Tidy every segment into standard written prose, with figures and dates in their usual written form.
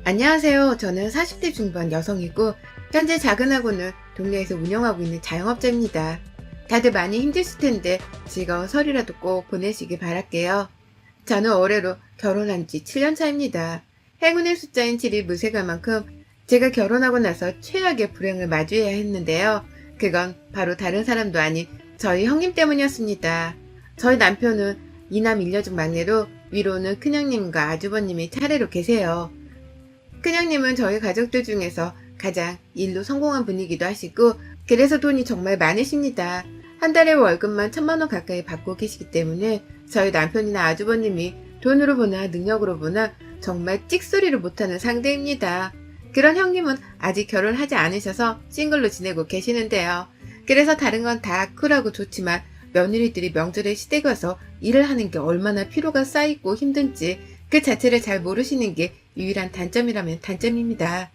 안녕하세요. 저는 40대 중반 여성이고 현재 작은 학원을 동네에서 운영하고 있는 자영업자입니다. 다들 많이 힘드실 텐데 즐거운 설이라도 꼭 보내시길 바랄게요. 저는 올해로 결혼한 지 7년 차입니다. 행운의 숫자인 7이 무색할 만큼 제가 결혼하고 나서 최악의 불행을 마주해야 했는데요. 그건 바로 다른 사람도 아닌 저희 형님 때문이었습니다. 저희 남편은 이남 일녀중 막내로 위로는 큰형님과 아주버님이 차례로 계세요. 큰형님은 저희 가족들 중에서 가장 일로 성공한 분이기도 하시고 그래서 돈이 정말 많으십니다. 한 달에 월급만 1,000만 원 가까이 받고 계시기 때문에 저희 남편이나 아주버님이 돈으로 보나 능력으로 보나 정말 찍소리를 못하는 상대입니다. 그런 형님은 아직 결혼하지 않으셔서 싱글로 지내고 계시는데요. 그래서 다른 건 다 쿨하고 좋지만 며느리들이 명절에 시댁 와서 일을 하는 게 얼마나 피로가 쌓이고 힘든지 그 자체를 잘 모르시는 게 유일한 단점이라면 단점입니다.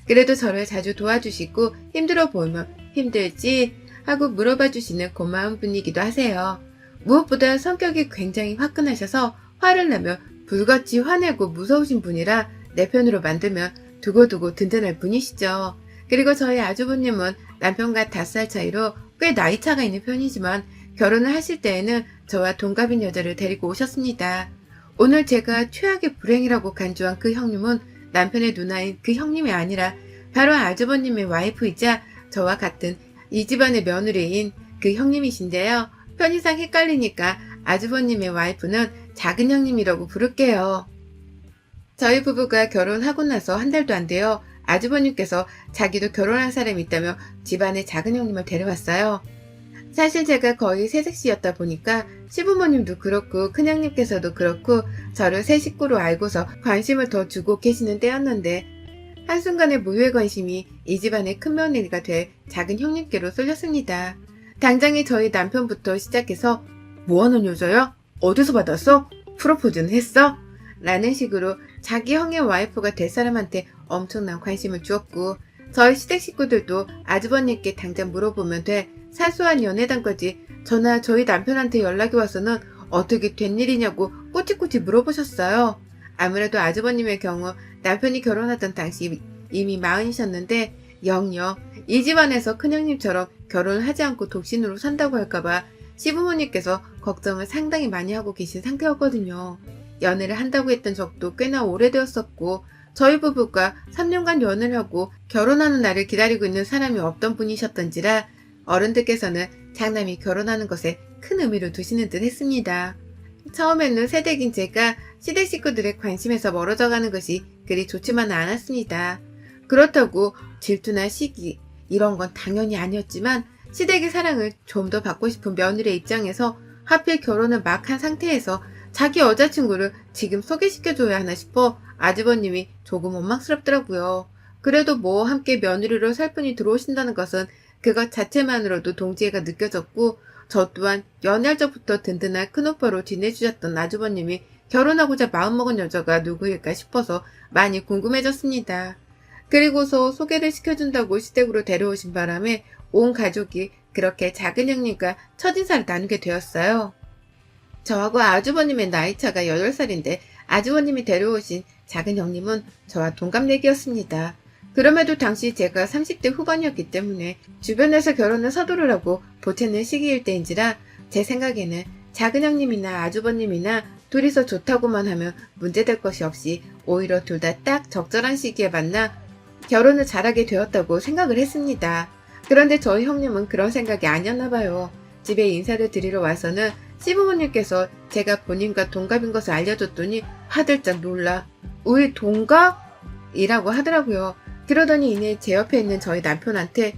그래도 저를 자주 도와주시고 힘들어 보이면 힘들지 하고 물어봐 주시는 고마운 분이기도 하세요. 무엇보다 성격이 굉장히 화끈하셔서 화를 내면 불같이 화내고 무서우신 분이라 내 편으로 만들면 두고두고 든든할 분이시죠. 그리고 저희 아주버님은 남편과 5살 차이로 꽤 나이 차가 있는 편이지만 결혼을 하실 때에는 저와 동갑인 여자를 데리고 오셨습니다. 오늘 제가 최악의 불행이라고 간주한 그 형님은 남편의 누나인 그 형님이 아니라 바로 아주버님의 와이프이자 저와 같은 이 집안의 며느리인 그 형님이신데요. 편의상 헷갈리니까 아주버님의 와이프는 작은 형님이라고 부를게요. 저희 부부가 결혼하고 나서 한 달도 안 돼요. 아주버님께서 자기도 결혼한 사람이 있다며 집안에 작은 형님을 데려왔어요. 사실 제가 거의 새색시였다 보니까 시부모님도 그렇고 큰형님께서도 그렇고 저를 새 식구로 알고서 관심을 더 주고 계시는 때였는데 한순간에 모유의 관심이 이 집안의 큰 며느리가 될 작은 형님께로 쏠렸습니다. 당장에 저희 남편부터 시작해서 뭐하는 여자야? 어디서 받았어? 프로포즈는 했어? 라는 식으로 자기 형의 와이프가 될 사람한테 엄청난 관심을 주었고 저희 시댁 식구들도 아주버님께 당장 물어보면 돼 사소한 연애담까지 저나 저희 남편한테 연락이 와서는 어떻게 된 일이냐고 꼬치꼬치 물어보셨어요. 아무래도 아주버님의 경우 남편이 결혼하던 당시 이미 40이셨는데 영영 이 집안에서 큰형님처럼 결혼을 하지 않고 독신으로 산다고 할까봐 시부모님께서 걱정을 상당히 많이 하고 계신 상태였거든요. 연애를 한다고 했던 적도 꽤나 오래되었었고 저희 부부가 3년간 연애를 하고 결혼하는 날을 기다리고 있는 사람이 없던 분이셨던지라 어른들께서는 장남이 결혼하는 것에 큰 의미를 두시는 듯 했습니다. 처음에는 새댁인 제가 시댁 식구들의 관심에서 멀어져 가는 것이 그리 좋지만은 않았습니다. 그렇다고 질투나 시기 이런 건 당연히 아니었지만 시댁의 사랑을 좀 더 받고 싶은 며느리의 입장에서 하필 결혼을 막 한 상태에서 자기 여자친구를 지금 소개시켜줘야 하나 싶어 아주버님이 조금 원망스럽더라고요. 그래도 뭐 함께 며느리로 살 분이 들어오신다는 것은 그것 자체만으로도 동지애가 느껴졌고 저 또한 연애할 적부터 든든한 큰오빠로 지내주셨던 아주버님이 결혼하고자 마음먹은 여자가 누구일까 싶어서 많이 궁금해졌습니다. 그리고서 소개를 시켜준다고 시댁으로 데려오신 바람에 온 가족이 그렇게 작은 형님과 첫인사를 나누게 되었어요. 저하고 아주버님의 나이차가 8살인데 아주버님이 데려오신 작은 형님은 저와 동갑내기였습니다. 그럼에도 당시 제가 30대 후반이었기 때문에 주변에서 결혼을 서두를 하고 보채는 시기일 때인지라 제 생각에는 작은 형님이나 아주버님이나 둘이서 좋다고만 하면 문제될 것이 없이 오히려 둘 다 딱 적절한 시기에 만나 결혼을 잘하게 되었다고 생각을 했습니다. 그런데 저희 형님은 그런 생각이 아니었나 봐요. 집에 인사를 드리러 와서는 시부모님께서 제가 본인과 동갑인 것을 알려줬더니 화들짝 놀라 우리 동갑? 이라고 하더라고요. 그러더니 이내 제 옆에 있는 저희 남편한테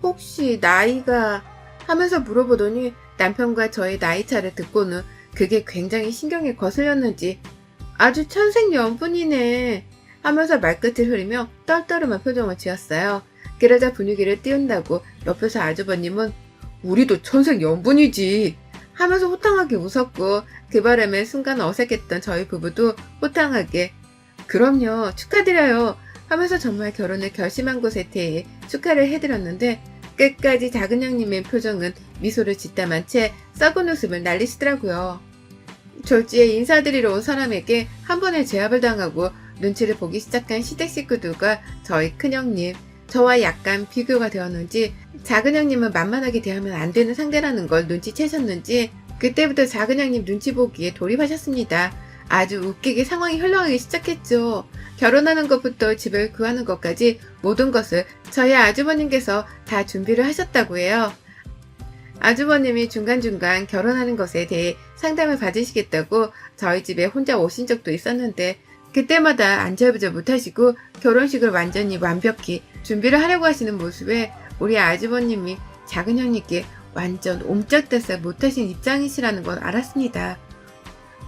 혹시 나이가 하면서 물어보더니 남편과 저의 나이 차를 듣고는 그게 굉장히 신경에 거슬렸는지 아주 천생연분이네 하면서 말끝을 흐리며 떨떠름한 표정을 지었어요. 그러자 분위기를 띄운다고 옆에서 아주버님은 우리도 천생연분이지 하면서 호탕하게 웃었고 그 바람에 순간 어색했던 저희 부부도 호탕하게 그럼요 축하드려요 하면서 정말 결혼을 결심한 것에 대해 축하를 해드렸는데 끝까지 작은 형님의 표정은 미소를 짓담한 채 썩은 웃음을 날리시더라고요. 졸지에 인사드리러 온 사람에게 한 번에 제압을 당하고 눈치를 보기 시작한 시댁 식구들과 저희 큰형님, 저와 약간 비교가 되었는지 작은 형님은 만만하게 대하면 안 되는 상대라는 걸 눈치채셨는지 그때부터 작은 형님 눈치 보기에 돌입하셨습니다. 아주 웃기게 상황이 흘러가기 시작했죠. 결혼하는 것부터 집을 구하는 것까지 모든 것을 저희 아주버님께서 다 준비를 하셨다고 해요. 아주버님이 중간중간 결혼하는 것에 대해 상담을 받으시겠다고 저희 집에 혼자 오신 적도 있었는데 그때마다 안절부절 못하시고 결혼식을 완전히 완벽히 준비를 하려고 하시는 모습에 우리 아주버님이 작은 형님께 완전 옴짝달싹 못하신 입장이시라는 걸 알았습니다.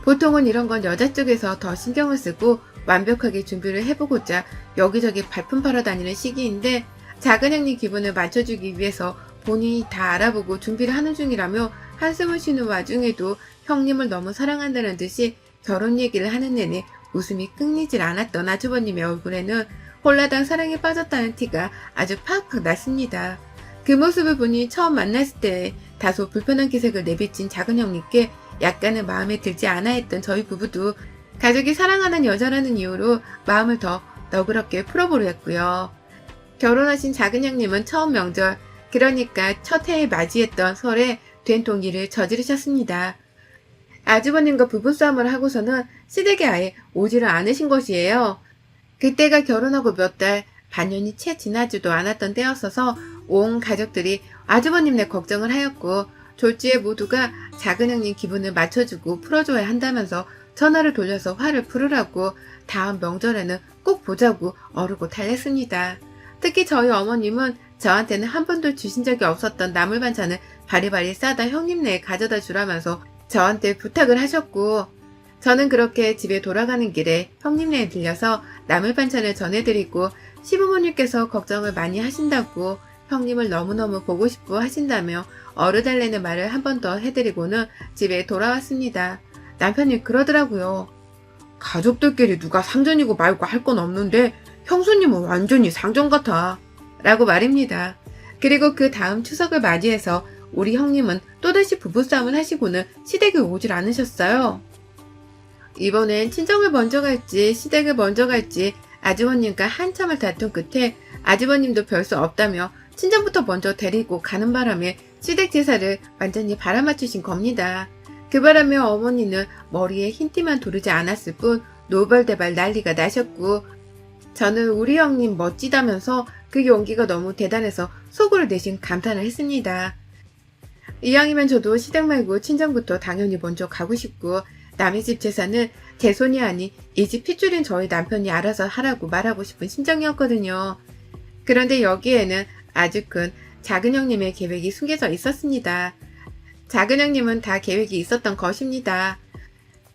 보통은 이런 건 여자 쪽에서 더 신경을 쓰고 완벽하게 준비를 해보고자 여기저기 발품 팔아 다니는 시기인데 작은 형님 기분을 맞춰주기 위해서 본인이 다 알아보고 준비를 하는 중이라며 한숨을 쉬는 와중에도 형님을 너무 사랑한다는 듯이 결혼 얘기를 하는 내내 웃음이 끊이질 않았던 아주버님의 얼굴에는 홀라당 사랑에 빠졌다는 티가 아주 팍팍 났습니다. 그 모습을 보니 처음 만났을 때 다소 불편한 기색을 내비친 작은 형님께 약간은 마음에 들지 않아 했던 저희 부부도 가족이 사랑하는 여자라는 이유로 마음을 더 너그럽게 풀어보려 했고요. 결혼하신 작은 형님은 처음 명절, 그러니까 첫 해에 맞이했던 설에 된통 일을 저지르셨습니다. 아주버님과 부부싸움을 하고서는 시댁에 아예 오지를 않으신 것이에요. 그때가 결혼하고 몇 달, 반년이 채 지나지도 않았던 때였어서 온 가족들이 아주버님네 걱정을 하였고 졸지에 모두가 작은 형님 기분을 맞춰주고 풀어줘야 한다면서 전화를 돌려서 화를 풀으라고 다음 명절에는 꼭 보자고 어르고 달랬습니다. 특히 저희 어머님은 저한테는 한 번도 주신 적이 없었던 나물 반찬을 바리바리 싸다 형님네에 가져다 주라면서 저한테 부탁을 하셨고 저는 그렇게 집에 돌아가는 길에 형님네에 들려서 나물 반찬을 전해드리고 시부모님께서 걱정을 많이 하신다고 형님을 너무너무 보고 싶어 하신다며 어르달래는 말을 한 번 더 해드리고는 집에 돌아왔습니다. 남편이 그러더라고요. 가족들끼리 누가 상전이고 말고 할 건 없는데 형수님은 완전히 상전 같아 라고 말입니다. 그리고 그 다음 추석을 맞이해서 우리 형님은 또다시 부부싸움을 하시고는 시댁에 오질 않으셨어요. 이번엔 친정을 먼저 갈지 시댁을 먼저 갈지 아주버님과 한참을 다툰 끝에 아주버님도 별 수 없다며 친정부터 먼저 데리고 가는 바람에 시댁 제사를 완전히 바람맞추신 겁니다. 그 바람에 어머니는 머리에 흰티만 두르지 않았을 뿐 노발대발 난리가 나셨고 저는 우리 형님 멋지다면서 그 용기가 너무 대단해서 속으로 내심 감탄을 했습니다. 이왕이면 저도 시댁 말고 친정부터 당연히 먼저 가고 싶고 남의 집 제사는 제 손이 아닌 이 집 핏줄인 저희 남편이 알아서 하라고 말하고 싶은 심정이었거든요. 그런데 여기에는 아주 큰 작은 형님의 계획이 숨겨져 있었습니다. 작은 형님은 다 계획이 있었던 것입니다.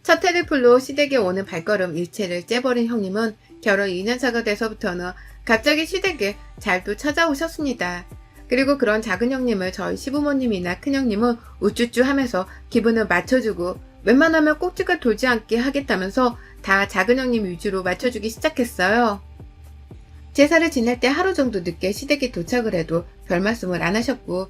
첫 해를 풀로 시댁에 오는 발걸음 일체를 째버린 형님은 결혼 2년차가 돼서부터는 갑자기 시댁에 잘도 찾아오셨습니다. 그리고 그런 작은 형님을 저희 시부모님이나 큰형님은 우쭈쭈 하면서 기분을 맞춰주고 웬만하면 꼭지가 돌지 않게 하겠다면서 다 작은 형님 위주로 맞춰주기 시작했어요. 제사를 지낼 때 하루 정도 늦게 시댁에 도착을 해도 별 말씀을 안 하셨고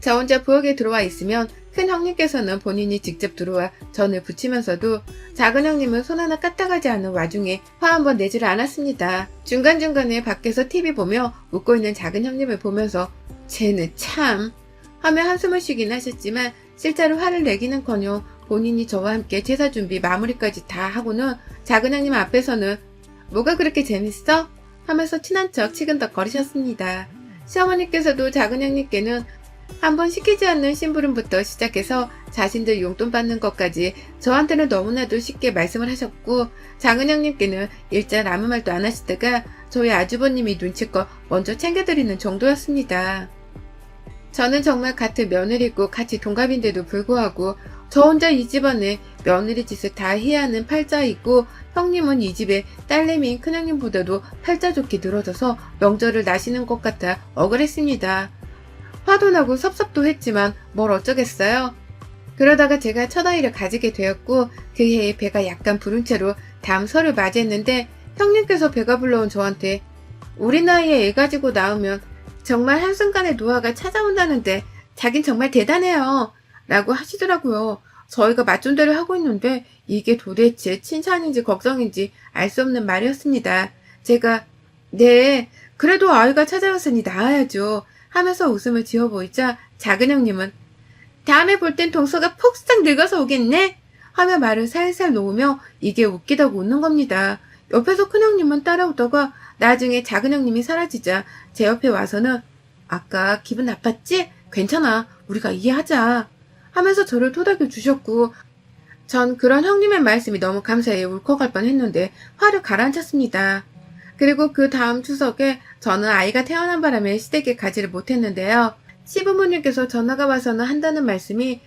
저 혼자 부엌에 들어와 있으면 큰 형님께서는 본인이 직접 들어와 전을 부치면서도 작은 형님은 손 하나 까딱하지 않은 와중에 화 한번 내지를 않았습니다. 중간중간에 밖에서 TV 보며 웃고 있는 작은 형님을 보면서 쟤는 참 하며 한숨을 쉬긴 하셨지만 실제로 화를 내기는커녕 본인이 저와 함께 제사 준비 마무리까지 다 하고는 작은 형님 앞에서는 뭐가 그렇게 재밌어? 하면서 친한 척 치근덕거리셨습니다. 시어머니께서도 작은 형님께는 한번 시키지 않는 심부름부터 시작해서 자신들 용돈 받는 것까지 저한테는 너무나도 쉽게 말씀을 하셨고 작은 형님께는 일단 아무 말도 안 하시다가 저희 아주버님이 눈치껏 먼저 챙겨드리는 정도였습니다. 저는 정말 같은 며느리고 같이 동갑인데도 불구하고 저 혼자 이 집안에 며느리 짓을 다 해야 하는 팔자이고 형님은 이 집의 딸내미인 큰형님보다도 팔자 좋게 늘어져서 명절을 나시는 것 같아 억울했습니다. 화도 나고 섭섭도 했지만 뭘 어쩌겠어요. 그러다가 제가 첫 아이를 가지게 되었고 그 해에 배가 약간 부른 채로 다음 설을 맞이했는데 형님께서 배가 불러온 저한테 우리 나이에 애 가지고 낳으면 정말 한순간에 노화가 찾아온다는데 자긴 정말 대단해요 라고 하시더라고요. 저희가 맞춤대로 하고 있는데 이게 도대체 칭찬인지 걱정인지 알 수 없는 말이었습니다. 제가 네, 그래도 아이가 찾아왔으니 나아야죠 하면서 웃음을 지어 보이자 작은 형님은 다음에 볼 땐 동서가 폭삭 늙어서 오겠네 하며 말을 살살 놓으며 이게 웃기다고 웃는 겁니다. 옆에서 큰형님은 따라오다가 나중에 작은 형님이 사라지자 제 옆에 와서는 아까 기분 나빴지? 괜찮아. 우리가 이해하자. 하면서 저를 토닥여 주셨고 전 그런 형님의 말씀이 너무 감사해 울컥할 뻔했는데 화를 가라앉혔습니다. 그리고 그 다음 추석에 저는 아이가 태어난 바람에 시댁에 가지를 못했는데요. 시부모님께서 전화가 와서는 한다는 말씀이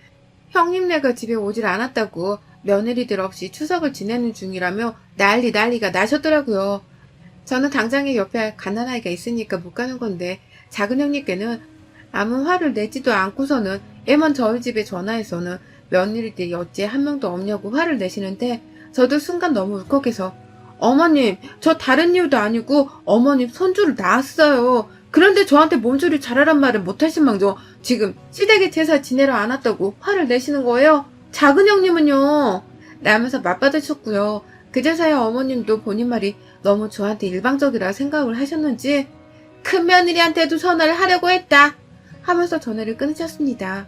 형님네가 집에 오질 않았다고 며느리들 없이 추석을 지내는 중이라며 난리가 나셨더라고요. 저는 당장에 옆에 갓난아이가 있으니까 못 가는 건데 작은 형님께는 아무 화를 내지도 않고서는 애먼 저희 집에 전화해서는 며느리들이 어째 한 명도 없냐고 화를 내시는데 저도 순간 너무 울컥해서 어머님 저 다른 이유도 아니고 어머님 손주를 낳았어요. 그런데 저한테 몸조리 잘하란 말을 못하신 망정 지금 시댁에 제사 지내러 안 왔다고 화를 내시는 거예요? 작은 형님은요. 라면서 맞받으셨고요. 그제서야 어머님도 본인 말이 너무 저한테 일방적이라 생각을 하셨는지 큰 며느리한테도 전화를 하려고 했다 하면서 전화를 끊으셨습니다.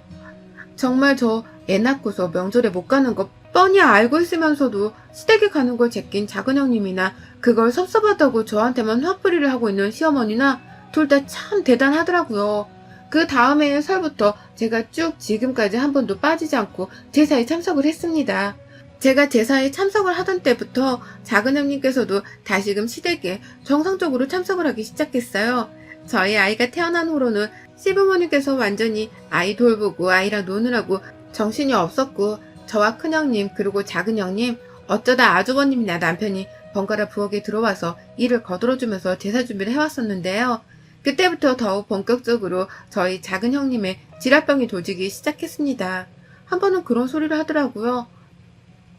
정말 저 애 낳고서 명절에 못 가는 거 뻔히 알고 있으면서도 시댁에 가는 걸 제낀 작은 형님이나 그걸 섭섭하다고 저한테만 화풀이를 하고 있는 시어머니나 둘 다 참 대단하더라고요. 그 다음에 설부터 제가 쭉 지금까지 한 번도 빠지지 않고 제사에 참석을 했습니다. 제가 제사에 참석을 하던 때부터 작은 형님께서도 다시금 시댁에 정상적으로 참석을 하기 시작했어요. 저희 아이가 태어난 후로는 시부모님께서 완전히 아이 돌보고 아이랑 노느라고 정신이 없었고 저와 큰형님 그리고 작은 형님 어쩌다 아주버님이나 남편이 번갈아 부엌에 들어와서 일을 거들어주면서 제사 준비를 해왔었는데요. 그때부터 더욱 본격적으로 저희 작은 형님의 지랄병이 도지기 시작했습니다. 한 번은 그런 소리를 하더라고요.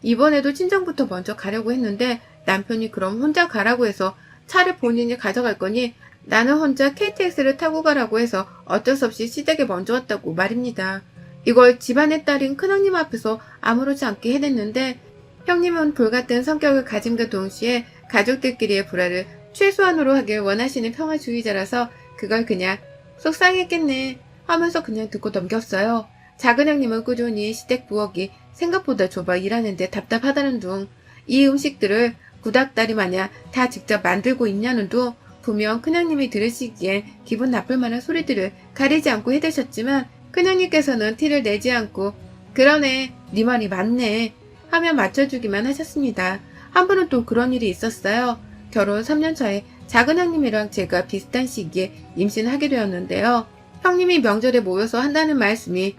이번에도 친정부터 먼저 가려고 했는데 남편이 그럼 혼자 가라고 해서 차를 본인이 가져갈 거니 나는 혼자 KTX를 타고 가라고 해서 어쩔 수 없이 시댁에 먼저 왔다고 말입니다. 이걸 집안의 딸인 큰형님 앞에서 아무렇지 않게 해냈는데 형님은 불같은 성격을 가짐과 동시에 가족들끼리의 불화를 최소한으로 하길 원하시는 평화주의자라서 그걸 그냥 속상했겠네 하면서 그냥 듣고 넘겼어요. 작은 형님은 꾸준히 시댁 부엌이 생각보다 좁아 일하는데 답답하다는 둥 이 음식들을 구닥다리 마냥 다 직접 만들고 있냐는 둥 분명 큰형님이 들으시기엔 기분 나쁠 만한 소리들을 가리지 않고 해대셨지만 큰형님께서는 티를 내지 않고 그러네 네 말이 맞네 하며 맞춰주기만 하셨습니다. 한 번은 또 그런 일이 있었어요. 결혼 3년 차에 작은 형님이랑 제가 비슷한 시기에 임신하게 되었는데요. 형님이 명절에 모여서 한다는 말씀이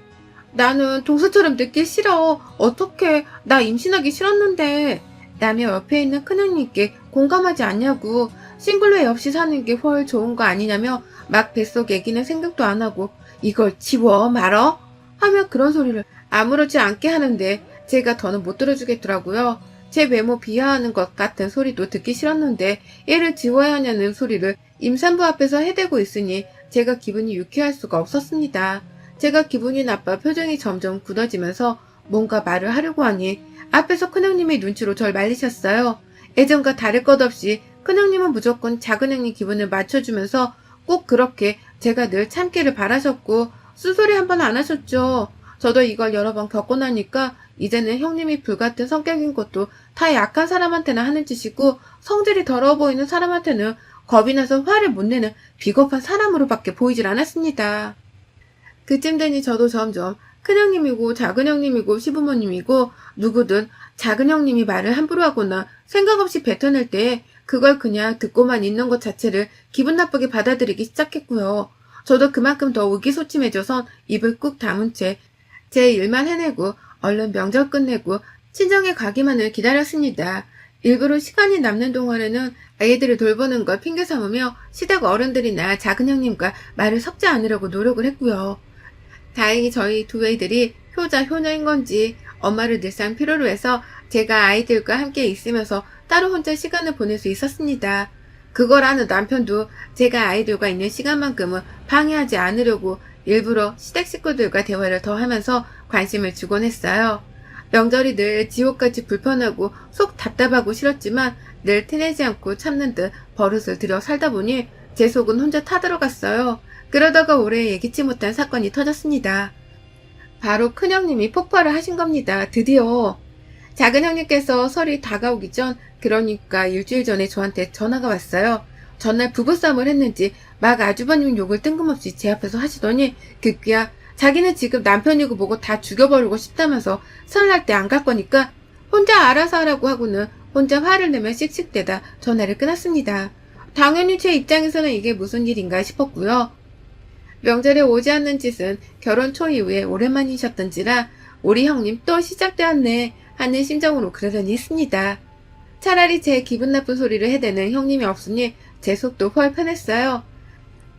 나는 동서처럼 듣기 싫어. 어떡해. 나 임신하기 싫었는데. 라며 옆에 있는 큰형님께 공감하지 않냐고 싱글로 애 없이 사는 게 훨 좋은 거 아니냐며 막 뱃속 애기는 생각도 안 하고 이걸 지워 말어? 하며 그런 소리를 아무렇지 않게 하는데 제가 더는 못 들어주겠더라고요. 제 외모 비하하는 것 같은 소리도 듣기 싫었는데 얘를 지워야 하냐는 소리를 임산부 앞에서 해대고 있으니 제가 기분이 유쾌할 수가 없었습니다. 제가 기분이 나빠 표정이 점점 굳어지면서 뭔가 말을 하려고 하니 앞에서 큰형님이 눈치로 절 말리셨어요. 예전과 다를 것 없이 큰형님은 무조건 작은형님 기분을 맞춰주면서 꼭 그렇게 제가 늘 참기를 바라셨고 쓴소리 한 번 안 하셨죠. 저도 이걸 여러 번 겪고 나니까 이제는 형님이 불같은 성격인 것도 다 약한 사람한테나 하는 짓이고 성질이 더러워 보이는 사람한테는 겁이 나서 화를 못 내는 비겁한 사람으로밖에 보이질 않았습니다. 그쯤 되니 저도 점점 큰형님이고 작은형님이고 시부모님이고 누구든 작은형님이 말을 함부로 하거나 생각 없이 뱉어낼 때 그걸 그냥 듣고만 있는 것 자체를 기분 나쁘게 받아들이기 시작했고요. 저도 그만큼 더 의기소침해져서 입을 꾹 다문 채 제 일만 해내고 얼른 명절 끝내고 친정에 가기만을 기다렸습니다. 일부러 시간이 남는 동안에는 아이들을 돌보는 걸 핑계 삼으며 시댁 어른들이나 작은 형님과 말을 섞지 않으려고 노력을 했고요. 다행히 저희 두 애들이 효자 효녀인 건지 엄마를 늘상 필요로 해서 제가 아이들과 함께 있으면서 따로 혼자 시간을 보낼 수 있었습니다. 그걸 아는 남편도 제가 아이들과 있는 시간만큼은 방해하지 않으려고 일부러 시댁 식구들과 대화를 더 하면서 관심을 주곤 했어요. 명절이 늘 지옥같이 불편하고 속 답답하고 싫었지만 늘 티내지 않고 참는 듯 버릇을 들여 살다 보니 제 속은 혼자 타들어갔어요. 그러다가 올해 예기치 못한 사건이 터졌습니다. 바로 큰형님이 폭발을 하신 겁니다. 드디어. 작은 형님께서 설이 다가오기 전, 그러니까 일주일 전에 저한테 전화가 왔어요. 전날 부부싸움을 했는지 막 아주버님 욕을 뜬금없이 제 앞에서 하시더니 급기야 자기는 지금 남편이고 뭐고 다 죽여버리고 싶다면서 설날 때 안 갈 거니까 혼자 알아서 하라고 하고는 혼자 화를 내며 씩씩대다 전화를 끊었습니다. 당연히 제 입장에서는 이게 무슨 일인가 싶었고요. 명절에 오지 않는 짓은 결혼 초 이후에 오랜만이셨던지라 우리 형님 또 시작되었네 하는 심정으로 그러려니 했습니다. 차라리 제 기분 나쁜 소리를 해대는 형님이 없으니 제 속도 훨 편했어요.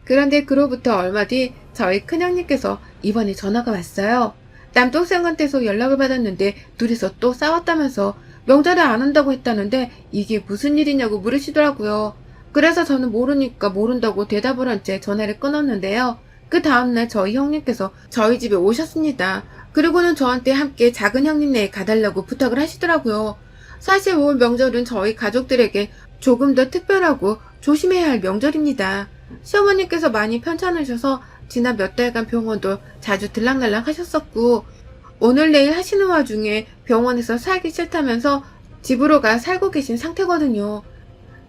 그런데 그로부터 얼마 뒤 저희 큰형님께서 이번에 전화가 왔어요. 남동생한테서 연락을 받았는데 둘이서 또 싸웠다면서 명절에 안 온다고 했다는데 이게 무슨 일이냐고 물으시더라고요. 그래서 저는 모르니까 모른다고 대답을 한 채 전화를 끊었는데요. 그 다음날 저희 형님께서 저희 집에 오셨습니다. 그리고는 저한테 함께 작은 형님네에 가달라고 부탁을 하시더라고요. 사실 올 명절은 저희 가족들에게 조금 더 특별하고 조심해야 할 명절입니다. 시어머니께서 많이 편찮으셔서 지난 몇 달간 병원도 자주 들락날락 하셨었고 오늘 내일 하시는 와중에 병원에서 살기 싫다면서 집으로 가 살고 계신 상태거든요.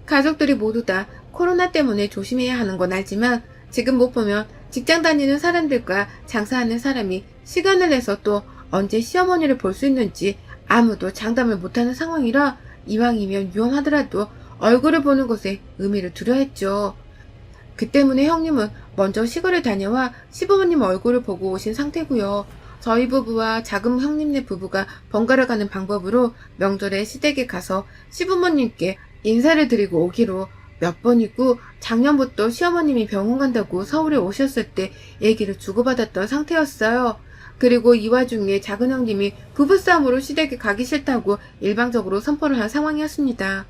가족들이 모두 다 코로나 때문에 조심해야 하는 건 알지만 지금 못 보면 직장 다니는 사람들과 장사하는 사람이 시간을 내서 또 언제 시어머니를 볼 수 있는지 아무도 장담을 못하는 상황이라 이왕이면 위험하더라도 얼굴을 보는 것에 의미를 두려 했죠. 그 때문에 형님은 먼저 시골에 다녀와 시부모님 얼굴을 보고 오신 상태고요. 저희 부부와 작은 형님네 부부가 번갈아 가는 방법으로 명절에 시댁에 가서 시부모님께 인사를 드리고 오기로 몇 번이고 작년부터 시어머님이 병원 간다고 서울에 오셨을 때 얘기를 주고받았던 상태였어요. 그리고 이 와중에 작은 형님이 부부싸움으로 시댁에 가기 싫다고 일방적으로 선포를 한 상황이었습니다.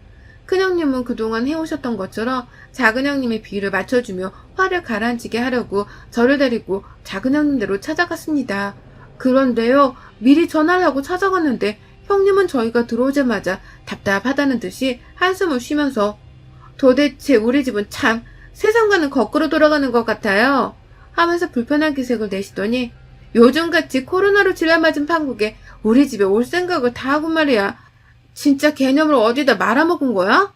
큰형님은 그동안 해오셨던 것처럼 작은 형님의 비위를 맞춰주며 화를 가라앉히게 하려고 저를 데리고 작은 형님대로 찾아갔습니다. 그런데요, 미리 전화를 하고 찾아갔는데 형님은 저희가 들어오자마자 답답하다는 듯이 한숨을 쉬면서 도대체 우리 집은 참 세상과는 거꾸로 돌아가는 것 같아요 하면서 불편한 기색을 내시더니 요즘같이 코로나로 질려맞은 판국에 우리 집에 올 생각을 다 하고 말이야. 진짜 개념을 어디다 말아먹은 거야?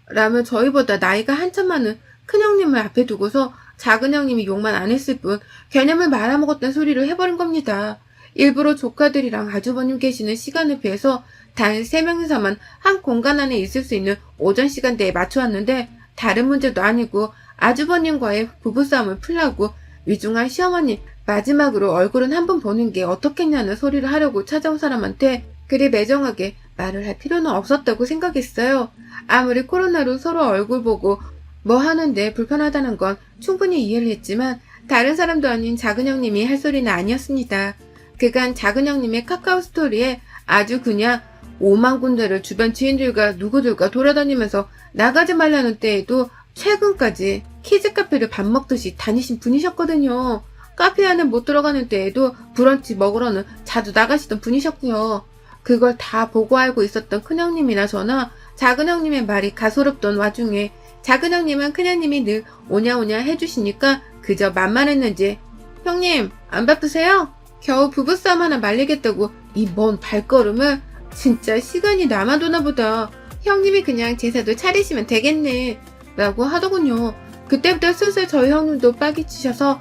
라며 저희보다 나이가 한참 많은 큰형님을 앞에 두고서 작은 형님이 욕만 안 했을 뿐 개념을 말아먹었다는 소리를 해버린 겁니다. 일부러 조카들이랑 아주버님 계시는 시간을 피해서 단 3명이서만 한 공간 안에 있을 수 있는 오전 시간대에 맞춰왔는데 다른 문제도 아니고 아주버님과의 부부싸움을 풀려고 위중한 시어머님 마지막으로 얼굴은 한 번 보는 게 어떻겠냐는 소리를 하려고 찾아온 사람한테 그리 매정하게 말을 할 필요는 없었다고 생각했어요. 아무리 코로나로 서로 얼굴 보고 뭐 하는데 불편하다는 건 충분히 이해를 했지만 다른 사람도 아닌 작은 형님이 할 소리는 아니었습니다. 그간 작은 형님의 카카오 스토리에 아주 그냥 5만 군데를 주변 지인들과 누구들과 돌아다니면서 나가지 말라는 때에도 최근까지 키즈카페를 밥 먹듯이 다니신 분이셨거든요. 카페 안에 못 들어가는 때에도 브런치 먹으러는 자주 나가시던 분이셨고요. 그걸 다 보고 알고 있었던 큰형님이나 저나 작은 형님의 말이 가소롭던 와중에 작은 형님은 큰형님이 늘 오냐오냐 해주시니까 그저 만만했는지 형님 안 바쁘세요? 겨우 부부싸움 하나 말리겠다고 이 먼 발걸음을 진짜 시간이 남아도나 보다. 형님이 그냥 제사도 차리시면 되겠네 라고 하더군요. 그때부터 슬슬 저희 형님도 빡이 치셔서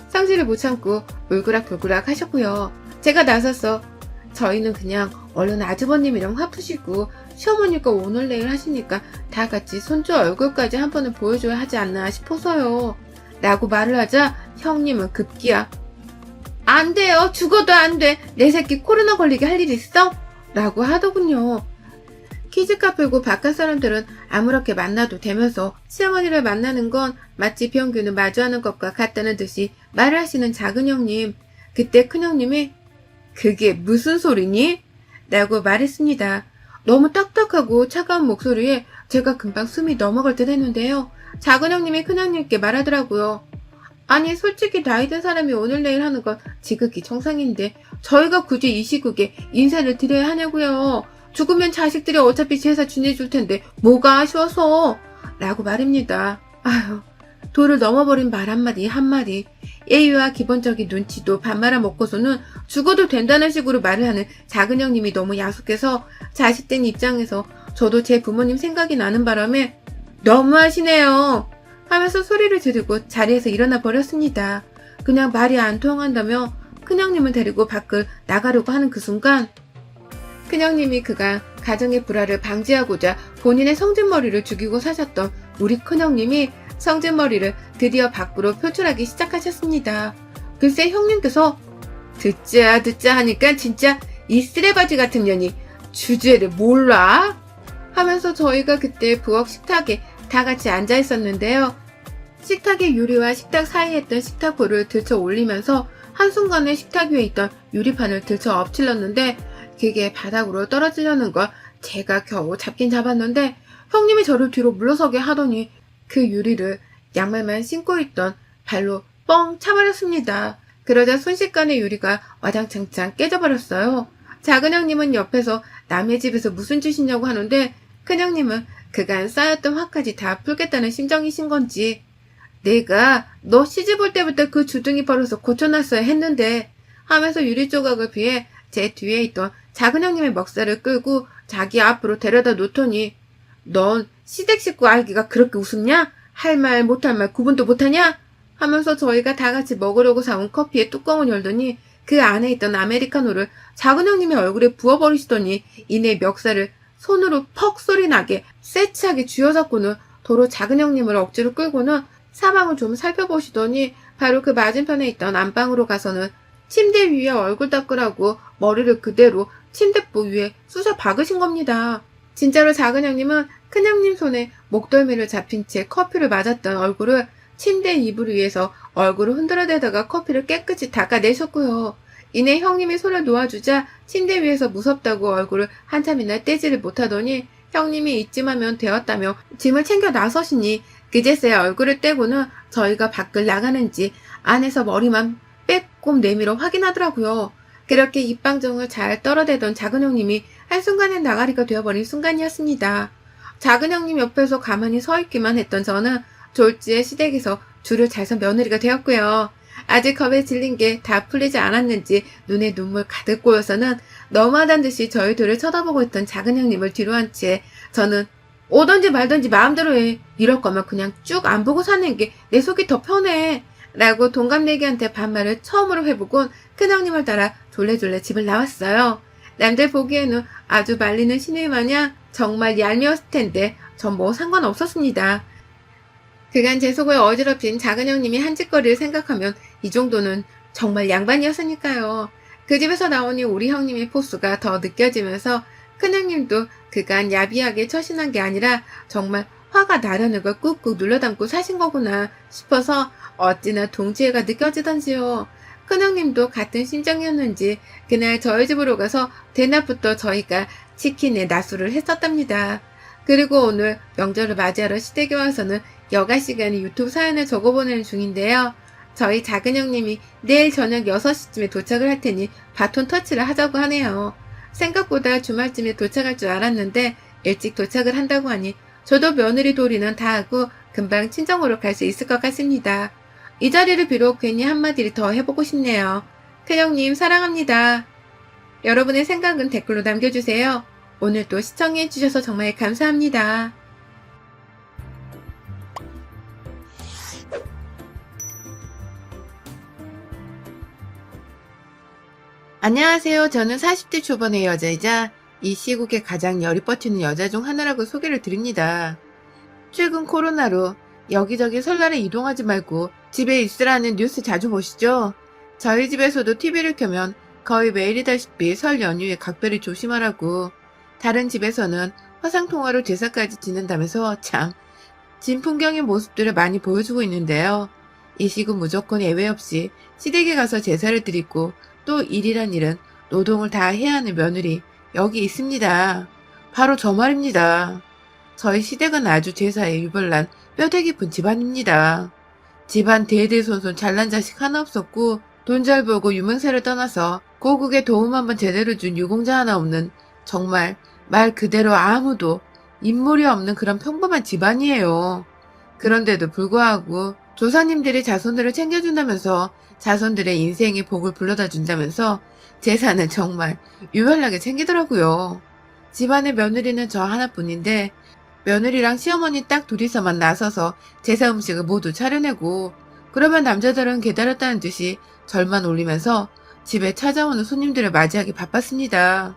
상실을 못 참고 울그락불그락 하셨고요. 제가 나서서 저희는 그냥 얼른 아주버님이랑 화 푸시고 시어머니가 오늘 내일 하시니까 다 같이 손주 얼굴까지 한 번은 보여줘야 하지 않나 싶어서요 라고 말을 하자 형님은 급기야 안 돼요. 죽어도 안 돼. 내 새끼 코로나 걸리게 할 일 있어? 라고 하더군요. 키즈카페고 바깥 사람들은 아무렇게 만나도 되면서 시어머니를 만나는 건 마치 병균을 마주하는 것과 같다는 듯이 말을 하시는 작은 형님. 그때 큰 형님이 그게 무슨 소리니? 라고 말했습니다. 너무 딱딱하고 차가운 목소리에 제가 금방 숨이 넘어갈 듯 했는데요. 작은 형님이 큰 형님께 말하더라고요. 아니 솔직히 나이 든 사람이 오늘 내일 하는 건 지극히 정상인데 저희가 굳이 이 시국에 인사를 드려야 하냐고요. 죽으면 자식들이 어차피 제사 지내줄 텐데 뭐가 아쉬워서 라고 말입니다. 아휴, 도를 넘어버린 말 한마디 예의와 기본적인 눈치도 밥 말아먹고서는 죽어도 된다는 식으로 말을 하는 작은 형님이 너무 야속해서 자식된 입장에서 저도 제 부모님 생각이 나는 바람에 너무하시네요 하면서 소리를 지르고 자리에서 일어나 버렸습니다. 그냥 말이 안 통한다며 큰형님을 데리고 밖을 나가려고 하는 그 순간 큰형님이 그간 가정의 불화를 방지하고자 본인의 성진머리를 죽이고 사셨던 우리 큰형님이 성진머리를 드디어 밖으로 표출하기 시작하셨습니다. 글쎄 형님께서 듣자 하니까 진짜 이 쓰레바지 같은 년이 주제를 몰라? 하면서 저희가 그때 부엌 식탁에 다 같이 앉아 있었는데요. 식탁의 유리와 식탁 사이에 있던 식탁볼을 들쳐 올리면서 한순간에 식탁 위에 있던 유리판을 들쳐 엎질렀는데 그게 바닥으로 떨어지려는 걸 제가 겨우 잡긴 잡았는데 형님이 저를 뒤로 물러서게 하더니 그 유리를 양말만 신고 있던 발로 뻥 차버렸습니다. 그러자 순식간에 유리가 와장창창 깨져버렸어요. 작은 형님은 옆에서 남의 집에서 무슨 짓이냐고 하는데 큰형님은 그간 쌓였던 화까지 다 풀겠다는 심정이신 건지 내가 너 시집 올 때부터 그 주둥이 버려서 고쳐놨어야 했는데 하면서 유리 조각을 피해 제 뒤에 있던 작은 형님의 먹살을 끌고 자기 앞으로 데려다 놓더니 넌 시댁 식구 알기가 그렇게 우습냐? 할 말 못할 말 구분도 못하냐? 하면서 저희가 다 같이 먹으려고 사온 커피의 뚜껑을 열더니 그 안에 있던 아메리카노를 작은 형님의 얼굴에 부어버리시더니 이내 멱살을 손으로 퍽 소리 나게 세치하게 쥐어잡고는 도로 작은 형님을 억지로 끌고는 사방을 좀 살펴보시더니 바로 그 맞은편에 있던 안방으로 가서는 침대 위에 얼굴 닦으라고 머리를 그대로 침대보 위에 쑤셔 박으신 겁니다. 진짜로 작은 형님은 큰 형님 손에 목덜미를 잡힌 채 커피를 맞았던 얼굴을 침대 이불 위에서 얼굴을 흔들어대다가 커피를 깨끗이 닦아내셨고요. 이내 형님이 손을 놓아주자 침대 위에서 무섭다고 얼굴을 한참이나 떼지를 못하더니 형님이 이쯤하면 되었다며 짐을 챙겨 나서시니 그제서야 얼굴을 떼고는 저희가 밖을 나가는지 안에서 머리만 빼꼼 내밀어 확인하더라고요. 그렇게 입방정을 잘 떨어대던 작은 형님이 한순간에 나가리가 되어버린 순간이었습니다. 작은 형님 옆에서 가만히 서 있기만 했던 저는 졸지에 시댁에서 줄을 잘서 며느리가 되었고요. 아직 겁에 질린 게 다 풀리지 않았는지 눈에 눈물 가득 고여서는 너무하단 듯이 저희 둘을 쳐다보고 있던 작은 형님을 뒤로 한 채 저는 오던지 말던지 마음대로 해. 이럴 거면 그냥 쭉 안 보고 사는 게 내 속이 더 편해. 라고 동갑내기한테 반말을 처음으로 해보곤 큰형님을 따라 졸래졸래 집을 나왔어요. 남들 보기에는 아주 말리는 신의 마냥 정말 얄미웠을 텐데 전 뭐 상관없었습니다. 그간 제 속을 어지럽힌 작은 형님이 한 짓거리를 생각하면 이 정도는 정말 양반이었으니까요. 그 집에서 나오니 우리 형님의 포스가 더 느껴지면서 큰형님도 그간 야비하게 처신한 게 아니라 정말 화가 나려는 걸 꾹꾹 눌러담고 사신 거구나 싶어서 어찌나 동지애가 느껴지던지요. 큰형님도 같은 심정이었는지 그날 저희 집으로 가서 대낮부터 저희가 치킨에 낮술을 했었답니다. 그리고 오늘 명절을 맞이하러 시댁에 와서는 여가 시간에 유튜브 사연을 적어보내는 중인데요. 저희 작은 형님이 내일 저녁 6시쯤에 도착을 할 테니 바톤 터치를 하자고 하네요. 생각보다 주말쯤에 도착할 줄 알았는데 일찍 도착을 한다고 하니 저도 며느리 도리는 다 하고 금방 친정으로 갈 수 있을 것 같습니다. 이 자리를 비록 괜히 한마디를 더 해보고 싶네요. 큰형님 사랑합니다. 여러분의 생각은 댓글로 남겨주세요. 오늘도 시청해주셔서 정말 감사합니다. 안녕하세요. 저는 40대 초반의 여자이자 이 시국에 가장 열이 뻗치는 여자 중 하나라고 소개를 드립니다. 최근 코로나로 여기저기 설날에 이동하지 말고 집에 있으라는 뉴스 자주 보시죠? 저희 집에서도 TV를 켜면 거의 매일이다시피 설 연휴에 각별히 조심하라고, 다른 집에서는 화상통화로 제사까지 지낸다면서 참 진풍경의 모습들을 많이 보여주고 있는데요. 이 시국 무조건 예외 없이 시댁에 가서 제사를 드리고 또 일이란 일은 노동을 다 해야 하는 며느리 여기 있습니다. 바로 저 말입니다. 저희 시댁은 아주 제사에 유별난 뼈대 깊은 집안입니다. 집안 대대손손 잘난 자식 하나 없었고 돈 잘 벌고 유명세를 떠나서 고국에 도움 한번 제대로 준 유공자 하나 없는 정말 말 그대로 아무도 인물이 없는 그런 평범한 집안이에요. 그런데도 불구하고 조상님들이 자손들을 챙겨준다면서 자손들의 인생의 복을 불러다 준다면서 제사는 정말 유별나게 챙기더라고요. 집안의 며느리는 저 하나뿐인데 며느리랑 시어머니 딱 둘이서만 나서서 제사 음식을 모두 차려내고 그러면 남자들은 기다렸다는 듯이 절만 올리면서 집에 찾아오는 손님들을 맞이하기 바빴습니다.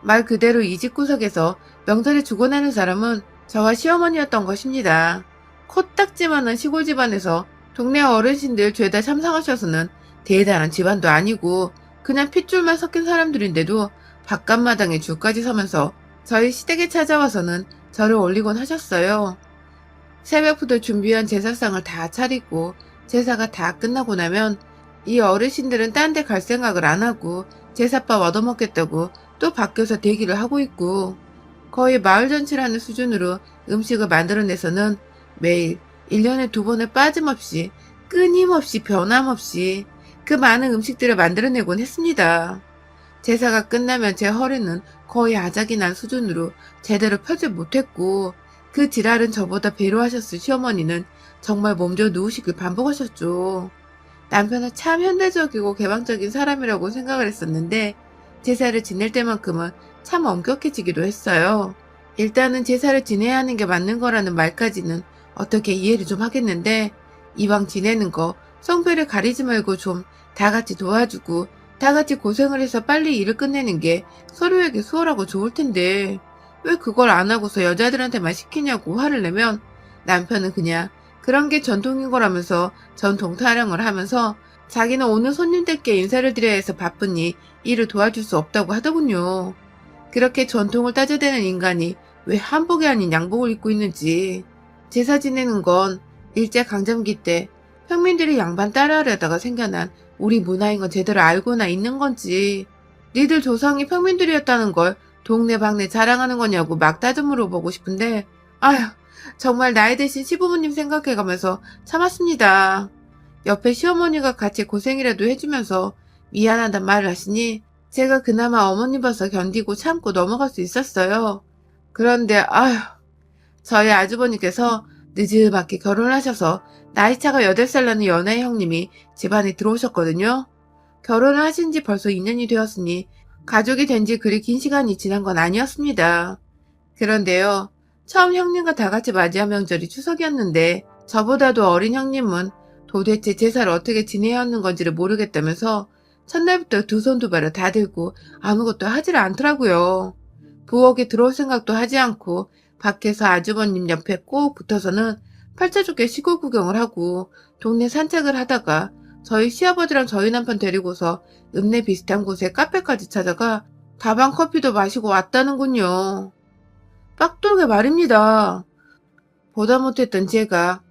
말 그대로 이 집 구석에서 명절에 죽어나는 사람은 저와 시어머니였던 것입니다. 코딱지만한 시골 집안에서 동네 어르신들 죄다 참상하셔서는 대단한 집안도 아니고 그냥 핏줄만 섞인 사람들인데도 바깥마당에 줄까지 서면서 저희 시댁에 찾아와서는 저를 올리곤 하셨어요. 새벽부터 준비한 제사상을 다 차리고 제사가 다 끝나고 나면 이 어르신들은 딴 데 갈 생각을 안 하고 제사밥 얻어먹겠다고 또 밖에서 대기를 하고 있고 거의 마을 잔치라는 수준으로 음식을 만들어내서는 매일 1년에 2번을 빠짐없이 끊임없이 변함없이 그 많은 음식들을 만들어내곤 했습니다. 제사가 끝나면 제 허리는 거의 아작이 난 수준으로 제대로 펴질 못했고 그 지랄은 저보다 배로 하셨을 시어머니는 정말 몸져 누우시길 반복하셨죠. 남편은 참 현대적이고 개방적인 사람이라고 생각을 했었는데 제사를 지낼 때만큼은 참 엄격해지기도 했어요. 일단은 제사를 지내야 하는 게 맞는 거라는 말까지는 어떻게 이해를 좀 하겠는데 이왕 지내는 거 성별을 가리지 말고 좀 다 같이 도와주고 다 같이 고생을 해서 빨리 일을 끝내는 게 서로에게 수월하고 좋을 텐데 왜 그걸 안 하고서 여자들한테만 시키냐고 화를 내면 남편은 그냥 그런 게 전통인 거라면서 전통 타령을 하면서 자기는 오는 손님들께 인사를 드려야 해서 바쁘니 일을 도와줄 수 없다고 하더군요. 그렇게 전통을 따져대는 인간이 왜 한복이 아닌 양복을 입고 있는지. 제사 지내는 건 일제강점기 때 평민들이 양반 따라하려다가 생겨난 우리 문화인 건 제대로 알고나 있는 건지 니들 조상이 평민들이었다는 걸 동네방네 자랑하는 거냐고 막 따져 물어보고 싶은데 아휴 정말 나이 드신 시부모님 생각해가면서 참았습니다. 옆에 시어머니가 같이 고생이라도 해주면서 미안하단 말을 하시니 제가 그나마 어머니 봐서 견디고 참고 넘어갈 수 있었어요. 그런데 아휴 저희 아주버님께서 늦지막히 결혼하셔서 나이차가 8살 나는 연하의 형님이 집안에 들어오셨거든요. 결혼을 하신 지 벌써 2년이 되었으니 가족이 된 지 그리 긴 시간이 지난 건 아니었습니다. 그런데요. 처음 형님과 다 같이 맞이한 명절이 추석이었는데 저보다도 어린 형님은 도대체 제사를 어떻게 지내야 하는 건지를 모르겠다면서 첫날부터 두 손 두 발을 다 들고 아무것도 하지를 않더라고요. 부엌에 들어올 생각도 하지 않고 밖에서 아주버님 옆에 꼭 붙어서는 팔자좋게 시골 구경을 하고 동네 산책을 하다가 저희 시아버지랑 저희 남편 데리고서 읍내 비슷한 곳에 카페까지 찾아가 다방 커피도 마시고 왔다는군요. 빡돌게 말입니다. 보다 못했던 제가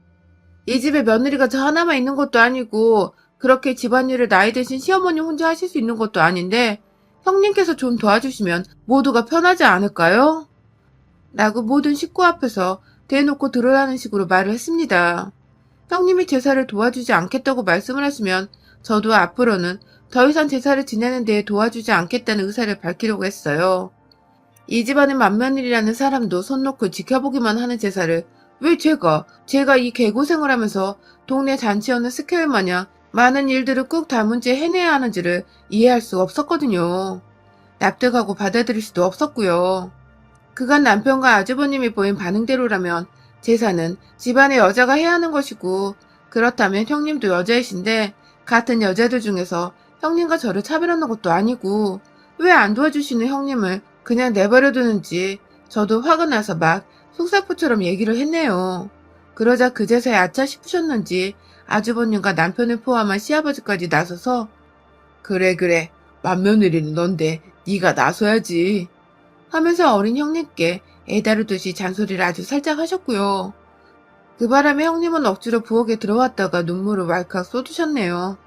이 집에 며느리가 저 하나만 있는 것도 아니고 그렇게 집안일을 나이 드신 시어머니 혼자 하실 수 있는 것도 아닌데 형님께서 좀 도와주시면 모두가 편하지 않을까요? 라고 모든 식구 앞에서 대놓고 드러나는 식으로 말을 했습니다. 형님이 제사를 도와주지 않겠다고 말씀을 하시면 저도 앞으로는 더 이상 제사를 지내는 데에 도와주지 않겠다는 의사를 밝히려고 했어요. 이 집안의 맏며느리라는 사람도 손 놓고 지켜보기만 하는 제사를 왜 제가 이 개고생을 하면서 동네 잔치하는 스케일 마냥 많은 일들을 꾹 담은 채 해내야 하는지를 이해할 수 없었거든요. 납득하고 받아들일 수도 없었고요. 그간 남편과 아주버님이 보인 반응대로라면 제사는 집안의 여자가 해야 하는 것이고 그렇다면 형님도 여자이신데 같은 여자들 중에서 형님과 저를 차별하는 것도 아니고 왜 안 도와주시는 형님을 그냥 내버려두는지 저도 화가 나서 막 속사포처럼 얘기를 했네요. 그러자 그제서야 아차 싶으셨는지 아주버님과 남편을 포함한 시아버지까지 나서서 그래 맏며느리는 넌데 네가 나서야지 하면서 어린 형님께 애다루듯이 잔소리를 아주 살짝 하셨고요. 그 바람에 형님은 억지로 부엌에 들어왔다가 눈물을 왈칵 쏟으셨네요.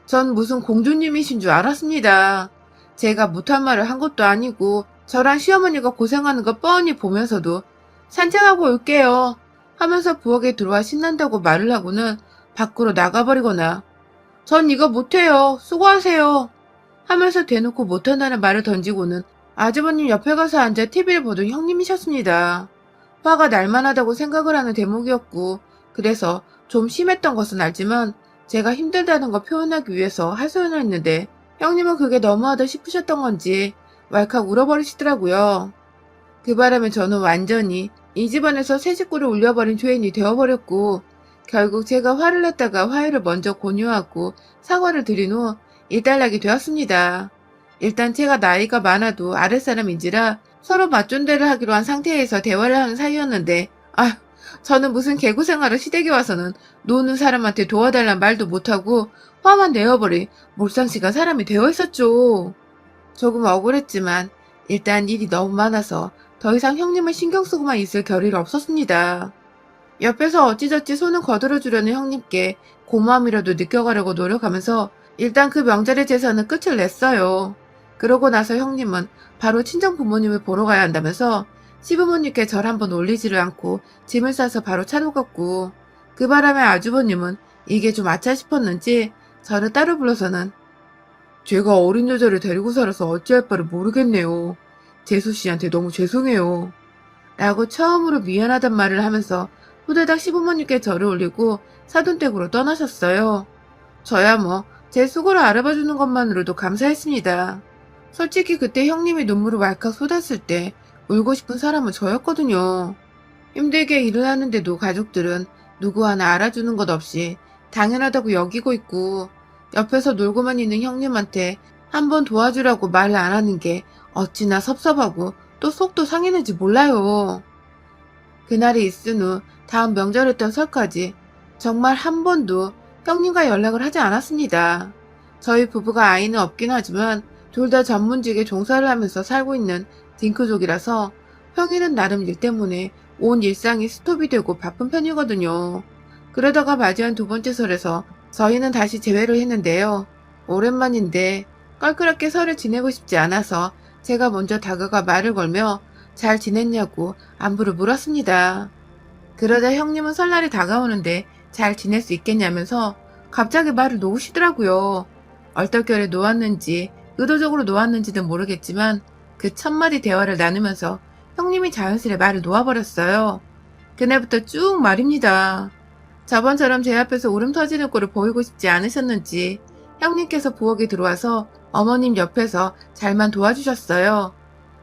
전 무슨 공주님이신 줄 알았습니다. 제가 못한 말을 한 것도 아니고 저랑 시어머니가 고생하는 거 뻔히 보면서도 산책하고 올게요 하면서 부엌에 들어와 신난다고 말을 하고는 밖으로 나가버리거나 전 이거 못해요. 수고하세요. 하면서 대놓고 못한다는 말을 던지고는 아주버님 옆에 가서 앉아 TV를 보던 형님이셨습니다. 화가 날만하다고 생각을 하는 대목이었고, 그래서 좀 심했던 것은 알지만 제가 힘들다는 거 표현하기 위해서 하소연을 했는데 형님은 그게 너무하다 싶으셨던 건지 왈칵 울어버리시더라고요. 그 바람에 저는 완전히 이 집안에서 새 식구를 울려버린 죄인이 되어버렸고, 결국 제가 화를 냈다가 화해를 먼저 권유하고 사과를 드린 후 일단락이 되었습니다. 일단 제가 나이가 많아도 아랫사람인지라 서로 맞존대를 하기로 한 상태에서 대화를 하는 사이였는데, 저는 무슨 개구생활을 시댁에 와서는 노는 사람한테 도와달란 말도 못하고 화만 내어버린 몰상씨가 사람이 되어 있었죠. 조금 억울했지만 일단 일이 너무 많아서 더 이상 형님을 신경 쓰고만 있을 겨를이 없었습니다. 옆에서 어찌저찌 손을 거들어주려는 형님께 고마움이라도 느껴가려고 노력하면서 일단 그 명절의 제사는 끝을 냈어요. 그러고 나서 형님은 바로 친정 부모님을 보러 가야 한다면서 시부모님께 절 한번 올리지를 않고 짐을 싸서 바로 차로 갔고, 그 바람에 아주버님은 이게 좀 아차 싶었는지 저를 따로 불러서는 제가 어린 여자를 데리고 살아서 어찌할 바를 모르겠네요. 재수씨한테 너무 죄송해요. 라고 처음으로 미안하단 말을 하면서 후다닥 시부모님께 절을 올리고 사돈댁으로 떠나셨어요. 저야 뭐 제 수고를 알아봐주는 것만으로도 감사했습니다. 솔직히 그때 형님이 눈물을 왈칵 쏟았을 때 울고 싶은 사람은 저였거든요. 힘들게 일을 하는데도 가족들은 누구 하나 알아주는 것 없이 당연하다고 여기고 있고, 옆에서 놀고만 있는 형님한테 한번 도와주라고 말을 안 하는 게 어찌나 섭섭하고 또 속도 상했는지 몰라요. 그날이 있은 후 다음 명절했던 설까지 정말 한 번도 형님과 연락을 하지 않았습니다. 저희 부부가 아이는 없긴 하지만 둘 다 전문직에 종사를 하면서 살고 있는 딩크족이라서 평일은 나름 일 때문에 온 일상이 스톱이 되고 바쁜 편이거든요. 그러다가 맞이한 두 번째 설에서 저희는 다시 재회를 했는데요. 오랜만인데 깔끔하게 설을 지내고 싶지 않아서 제가 먼저 다가가 말을 걸며 잘 지냈냐고 안부를 물었습니다. 그러자 형님은 설날이 다가오는데 잘 지낼 수 있겠냐면서 갑자기 말을 놓으시더라고요. 얼떨결에 놓았는지 의도적으로 놓았는지는 모르겠지만 그 첫마디 대화를 나누면서 형님이 자연스레 말을 놓아버렸어요. 그날부터 쭉 말입니다. 저번처럼 제 앞에서 울음 터지는 꼴을 보이고 싶지 않으셨는지 형님께서 부엌에 들어와서 어머님 옆에서 잘만 도와주셨어요.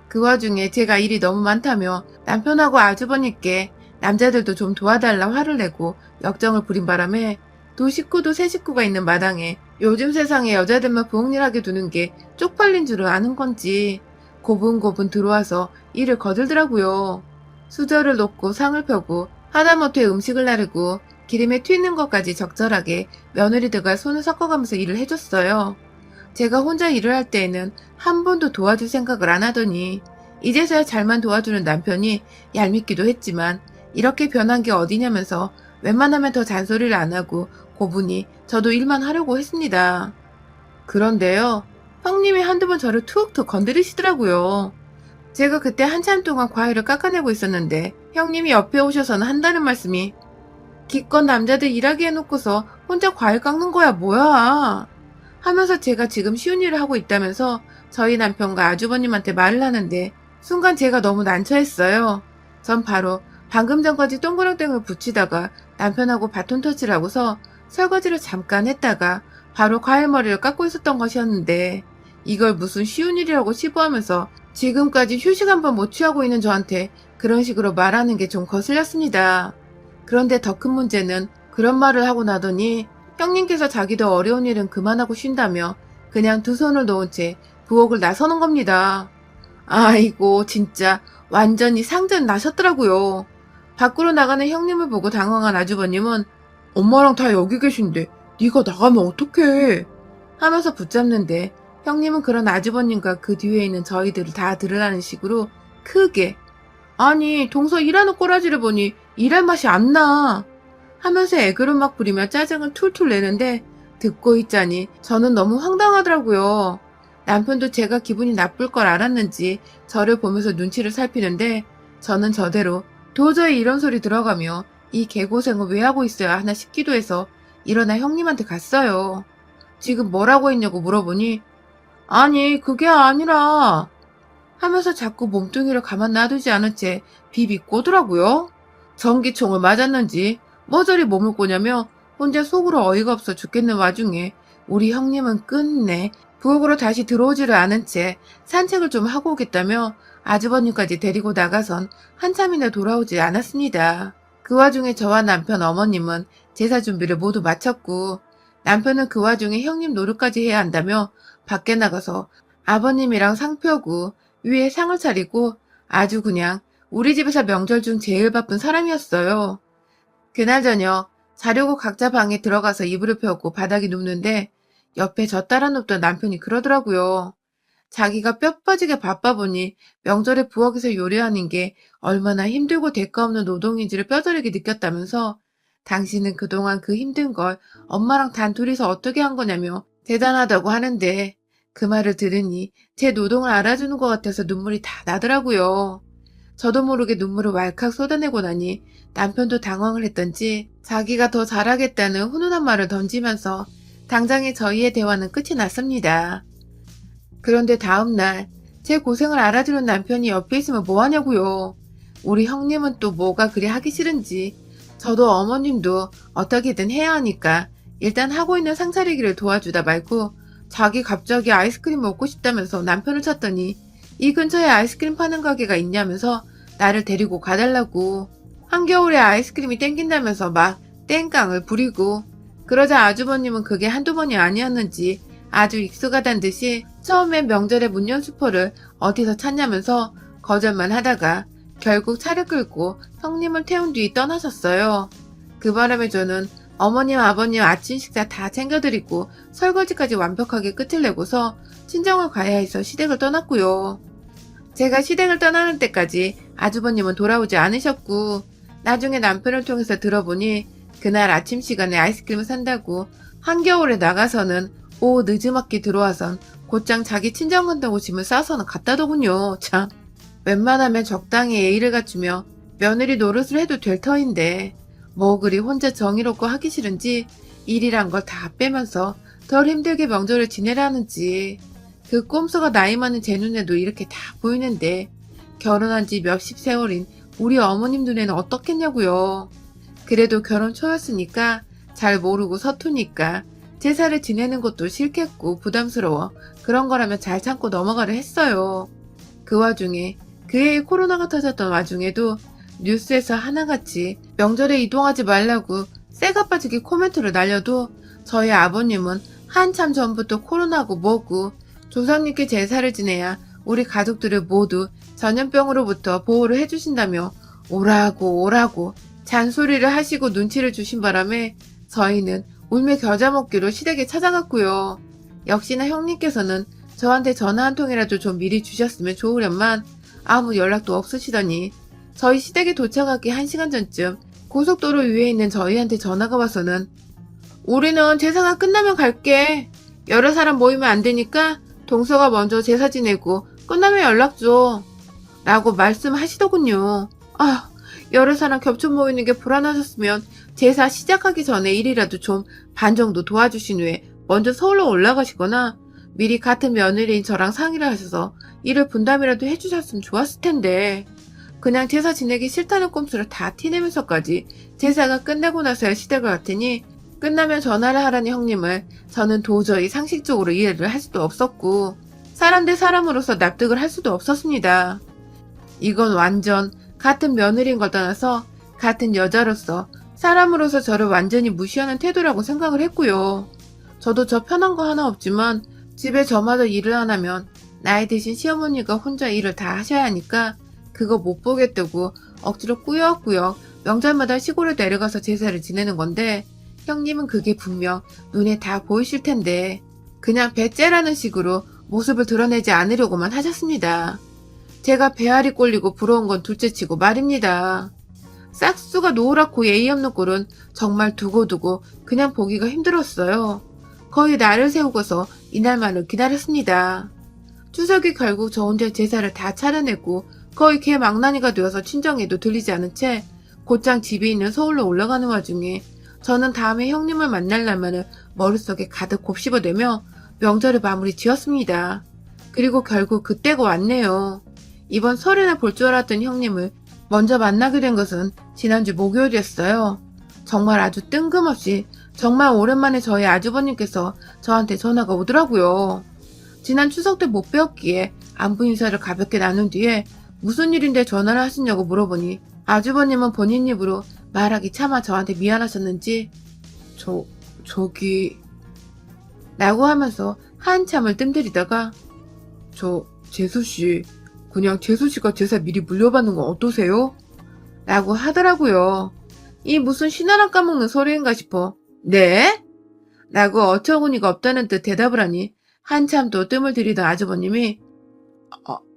그 와중에 제가 일이 너무 많다며 남편하고 아주버님께 남자들도 좀 도와달라 화를 내고 역정을 부린 바람에 두 식구도 세 식구가 있는 마당에 요즘 세상에 여자들만 부엌일 하게 두는 게 쪽팔린 줄을 아는 건지 고분고분 들어와서 일을 거들더라고요. 수저를 놓고 상을 펴고 하다못해 음식을 나르고 기름에 튀는 것까지 적절하게 며느리들과 손을 섞어가면서 일을 해줬어요. 제가 혼자 일을 할 때에는 한 번도 도와줄 생각을 안 하더니 이제서야 잘만 도와주는 남편이 얄밉기도 했지만 이렇게 변한 게 어디냐면서 웬만하면 더 잔소리를 안 하고 고분이 저도 일만 하려고 했습니다. 그런데요, 형님이 한두 번 저를 툭툭 건드리시더라고요. 제가 그때 한참 동안 과일을 깎아내고 있었는데 형님이 옆에 오셔서는 한다는 말씀이 기껏 남자들 일하게 해놓고서 혼자 과일 깎는 거야 뭐야 하면서 제가 지금 쉬운 일을 하고 있다면서 저희 남편과 아주버님한테 말을 하는데 순간 제가 너무 난처했어요. 전 바로 방금 전까지 동그랑땡을 붙이다가 남편하고 바톤 터치를 하고서 설거지를 잠깐 했다가 바로 과일머리를 깎고 있었던 것이었는데 이걸 무슨 쉬운 일이라고 치부하면서 지금까지 휴식 한 번 못 취하고 있는 저한테 그런 식으로 말하는 게 좀 거슬렸습니다. 그런데 더 큰 문제는 그런 말을 하고 나더니 형님께서 자기도 어려운 일은 그만하고 쉰다며 그냥 두 손을 놓은 채 부엌을 나서는 겁니다. 아이고 진짜 완전히 상전 나셨더라고요. 밖으로 나가는 형님을 보고 당황한 아주버님은 엄마랑 다 여기 계신데 네가 나가면 어떡해 하면서 붙잡는데 형님은 그런 아주버님과 그 뒤에 있는 저희들을 다 들으라는 식으로 크게 아니 동서 일하는 꼬라지를 보니 일할 맛이 안 나 하면서 애교를 막 부리며 짜증을 툴툴 내는데 듣고 있자니 저는 너무 황당하더라고요. 남편도 제가 기분이 나쁠 걸 알았는지 저를 보면서 눈치를 살피는데 저는 저대로 도저히 이런 소리 들어가며 이 개고생을 왜 하고 있어야 하나 싶기도 해서 일어나 형님한테 갔어요. 지금 뭐라고 했냐고 물어보니 아니 그게 아니라 하면서 자꾸 몸뚱이를 가만 놔두지 않은 채 비비 꼬더라고요. 전기총을 맞았는지 머저리 몸을 꼬냐며 혼자 속으로 어이가 없어 죽겠는 와중에 우리 형님은 끝내 부엌으로 다시 들어오지를 않은 채 산책을 좀 하고 오겠다며 아주버님까지 데리고 나가선 한참이나 돌아오지 않았습니다. 그 와중에 저와 남편 어머님은 제사 준비를 모두 마쳤고 남편은 그 와중에 형님 노릇까지 해야 한다며 밖에 나가서 아버님이랑 상 펴고 위에 상을 차리고 아주 그냥 우리 집에서 명절 중 제일 바쁜 사람이었어요. 그날 저녁 자려고 각자 방에 들어가서 이불을 펴고 바닥에 눕는데 옆에 저 따라 눕던 남편이 그러더라고요. 자기가 뼈 빠지게 바빠 보니 명절에 부엌에서 요리하는 게 얼마나 힘들고 대가 없는 노동인지를 뼈저리게 느꼈다면서 당신은 그동안 그 힘든 걸 엄마랑 단둘이서 어떻게 한 거냐며 대단하다고 하는데 그 말을 들으니 제 노동을 알아주는 것 같아서 눈물이 다 나더라고요. 저도 모르게 눈물을 왈칵 쏟아내고 나니 남편도 당황을 했던지 자기가 더 잘하겠다는 훈훈한 말을 던지면서 당장에 저희의 대화는 끝이 났습니다. 그런데 다음날 제 고생을 알아주는 남편이 옆에 있으면 뭐하냐고요. 우리 형님은 또 뭐가 그리 하기 싫은지 저도 어머님도 어떻게든 해야 하니까 일단 하고 있는 상차리기를 도와주다 말고 자기 갑자기 아이스크림 먹고 싶다면서 남편을 찾더니 이 근처에 아이스크림 파는 가게가 있냐면서 나를 데리고 가달라고 한겨울에 아이스크림이 땡긴다면서 막 땡깡을 부리고 그러자 아주버님은 그게 한두 번이 아니었는지 아주 익숙하단 듯이 처음엔 명절에 문연수포를 어디서 찾냐면서 거절만 하다가 결국 차를 끌고 형님을 태운 뒤 떠나셨어요. 그 바람에 저는 어머님 아버님 아침 식사 다 챙겨드리고 설거지까지 완벽하게 끝을 내고서 친정을 가야 해서 시댁을 떠났고요. 제가 시댁을 떠나는 때까지 아주버님은 돌아오지 않으셨고 나중에 남편을 통해서 들어보니 그날 아침 시간에 아이스크림을 산다고 한겨울에 나가서는 오후 늦지막히 들어와선 곧장 자기 친정 간다고 짐을 싸서는 갔다더군요. 참 웬만하면 적당히 예의를 갖추며 며느리 노릇을 해도 될 터인데 뭐 그리 혼자 정의롭고 하기 싫은지 일이란 걸 다 빼면서 덜 힘들게 명절을 지내라는지 그 꼼수가 나이 많은 제 눈에도 이렇게 다 보이는데 결혼한 지 몇십 세월인 우리 어머님 눈에는 어떻겠냐고요. 그래도 결혼 초였으니까 잘 모르고 서투니까 제사를 지내는 것도 싫겠고 부담스러워 그런 거라면 잘 참고 넘어가려 했어요. 그 와중에 그 해에 코로나가 터졌던 와중에도 뉴스에서 하나같이 명절에 이동하지 말라고 쇠가 빠지게 코멘트를 날려도 저희 아버님은 한참 전부터 코로나고 뭐고 조상님께 제사를 지내야 우리 가족들을 모두 전염병으로부터 보호를 해주신다며 오라고 잔소리를 하시고 눈치를 주신 바람에 저희는 울며 겨자 먹기로 시댁에 찾아갔고요. 역시나 형님께서는 저한테 전화 한 통이라도 좀 미리 주셨으면 좋으련만 아무 연락도 없으시더니 저희 시댁에 도착하기 1시간 전쯤 고속도로 위에 있는 저희한테 전화가 와서는 우리는 제사가 끝나면 갈게. 여러 사람 모이면 안 되니까 동서가 먼저 제사 지내고 끝나면 연락 줘. 라고 말씀하시더군요. 아, 여러 사람 겹쳐 모이는 게 불안하셨으면 제사 시작하기 전에 일이라도 좀 반 정도 도와주신 후에 먼저 서울로 올라가시거나 미리 같은 며느리인 저랑 상의를 하셔서 일을 분담이라도 해주셨으면 좋았을 텐데 그냥 제사 지내기 싫다는 꼼수를 다 티내면서까지 제사가 끝나고 나서야 시댁을 갔더니 끝나면 전화를 하라는 형님을 저는 도저히 상식적으로 이해를 할 수도 없었고 사람 대 사람으로서 납득을 할 수도 없었습니다. 이건 완전 같은 며느리인 걸 떠나서 같은 여자로서 사람으로서 저를 완전히 무시하는 태도라고 생각을 했고요. 저도 저 편한 거 하나 없지만 집에 저마저 일을 안 하면 나이 드신 시어머니가 혼자 일을 다 하셔야 하니까 그거 못 보겠다고 억지로 꾸역꾸역 명절마다 시골에 내려가서 제사를 지내는 건데 형님은 그게 분명 눈에 다 보이실 텐데 그냥 배째라는 식으로 모습을 드러내지 않으려고만 하셨습니다. 제가 배알이 꼴리고 부러운 건 둘째치고 말입니다. 싹수가 노랗고 예의 없는 꼴은 정말 두고두고 그냥 보기가 힘들었어요. 거의 날을 세우고서 이날만을 기다렸습니다. 추석이 결국 저 혼자 제사를 다 차려내고 거의 개망나니가 되어서 친정에도 들리지 않은 채 곧장 집이 있는 서울로 올라가는 와중에 저는 다음에 형님을 만나려면 머릿속에 가득 곱씹어대며 명절을 마무리 지었습니다. 그리고 결국 그때가 왔네요. 이번 설에나 볼 줄 알았던 형님을 먼저 만나게 된 것은 지난주 목요일이었어요. 정말 아주 뜬금없이 정말 오랜만에 저희 아주버님께서 저한테 전화가 오더라고요. 지난 추석 때 못 뵈었기에 안부 인사를 가볍게 나눈 뒤에 무슨 일인데 전화를 하시냐고 물어보니 아주버님은 본인 입으로 말하기 차마 저한테 미안하셨는지 저기 라고 하면서 한참을 뜸들이다가 재수씨, 그냥 재수씨가 제사 미리 물려받는 건 어떠세요? 라고 하더라고요. 이 무슨 신하랑 까먹는 소리인가 싶어. 네? 라고 어처구니가 없다는 듯 대답을 하니 한참 또 뜸을 들이던 아주버님이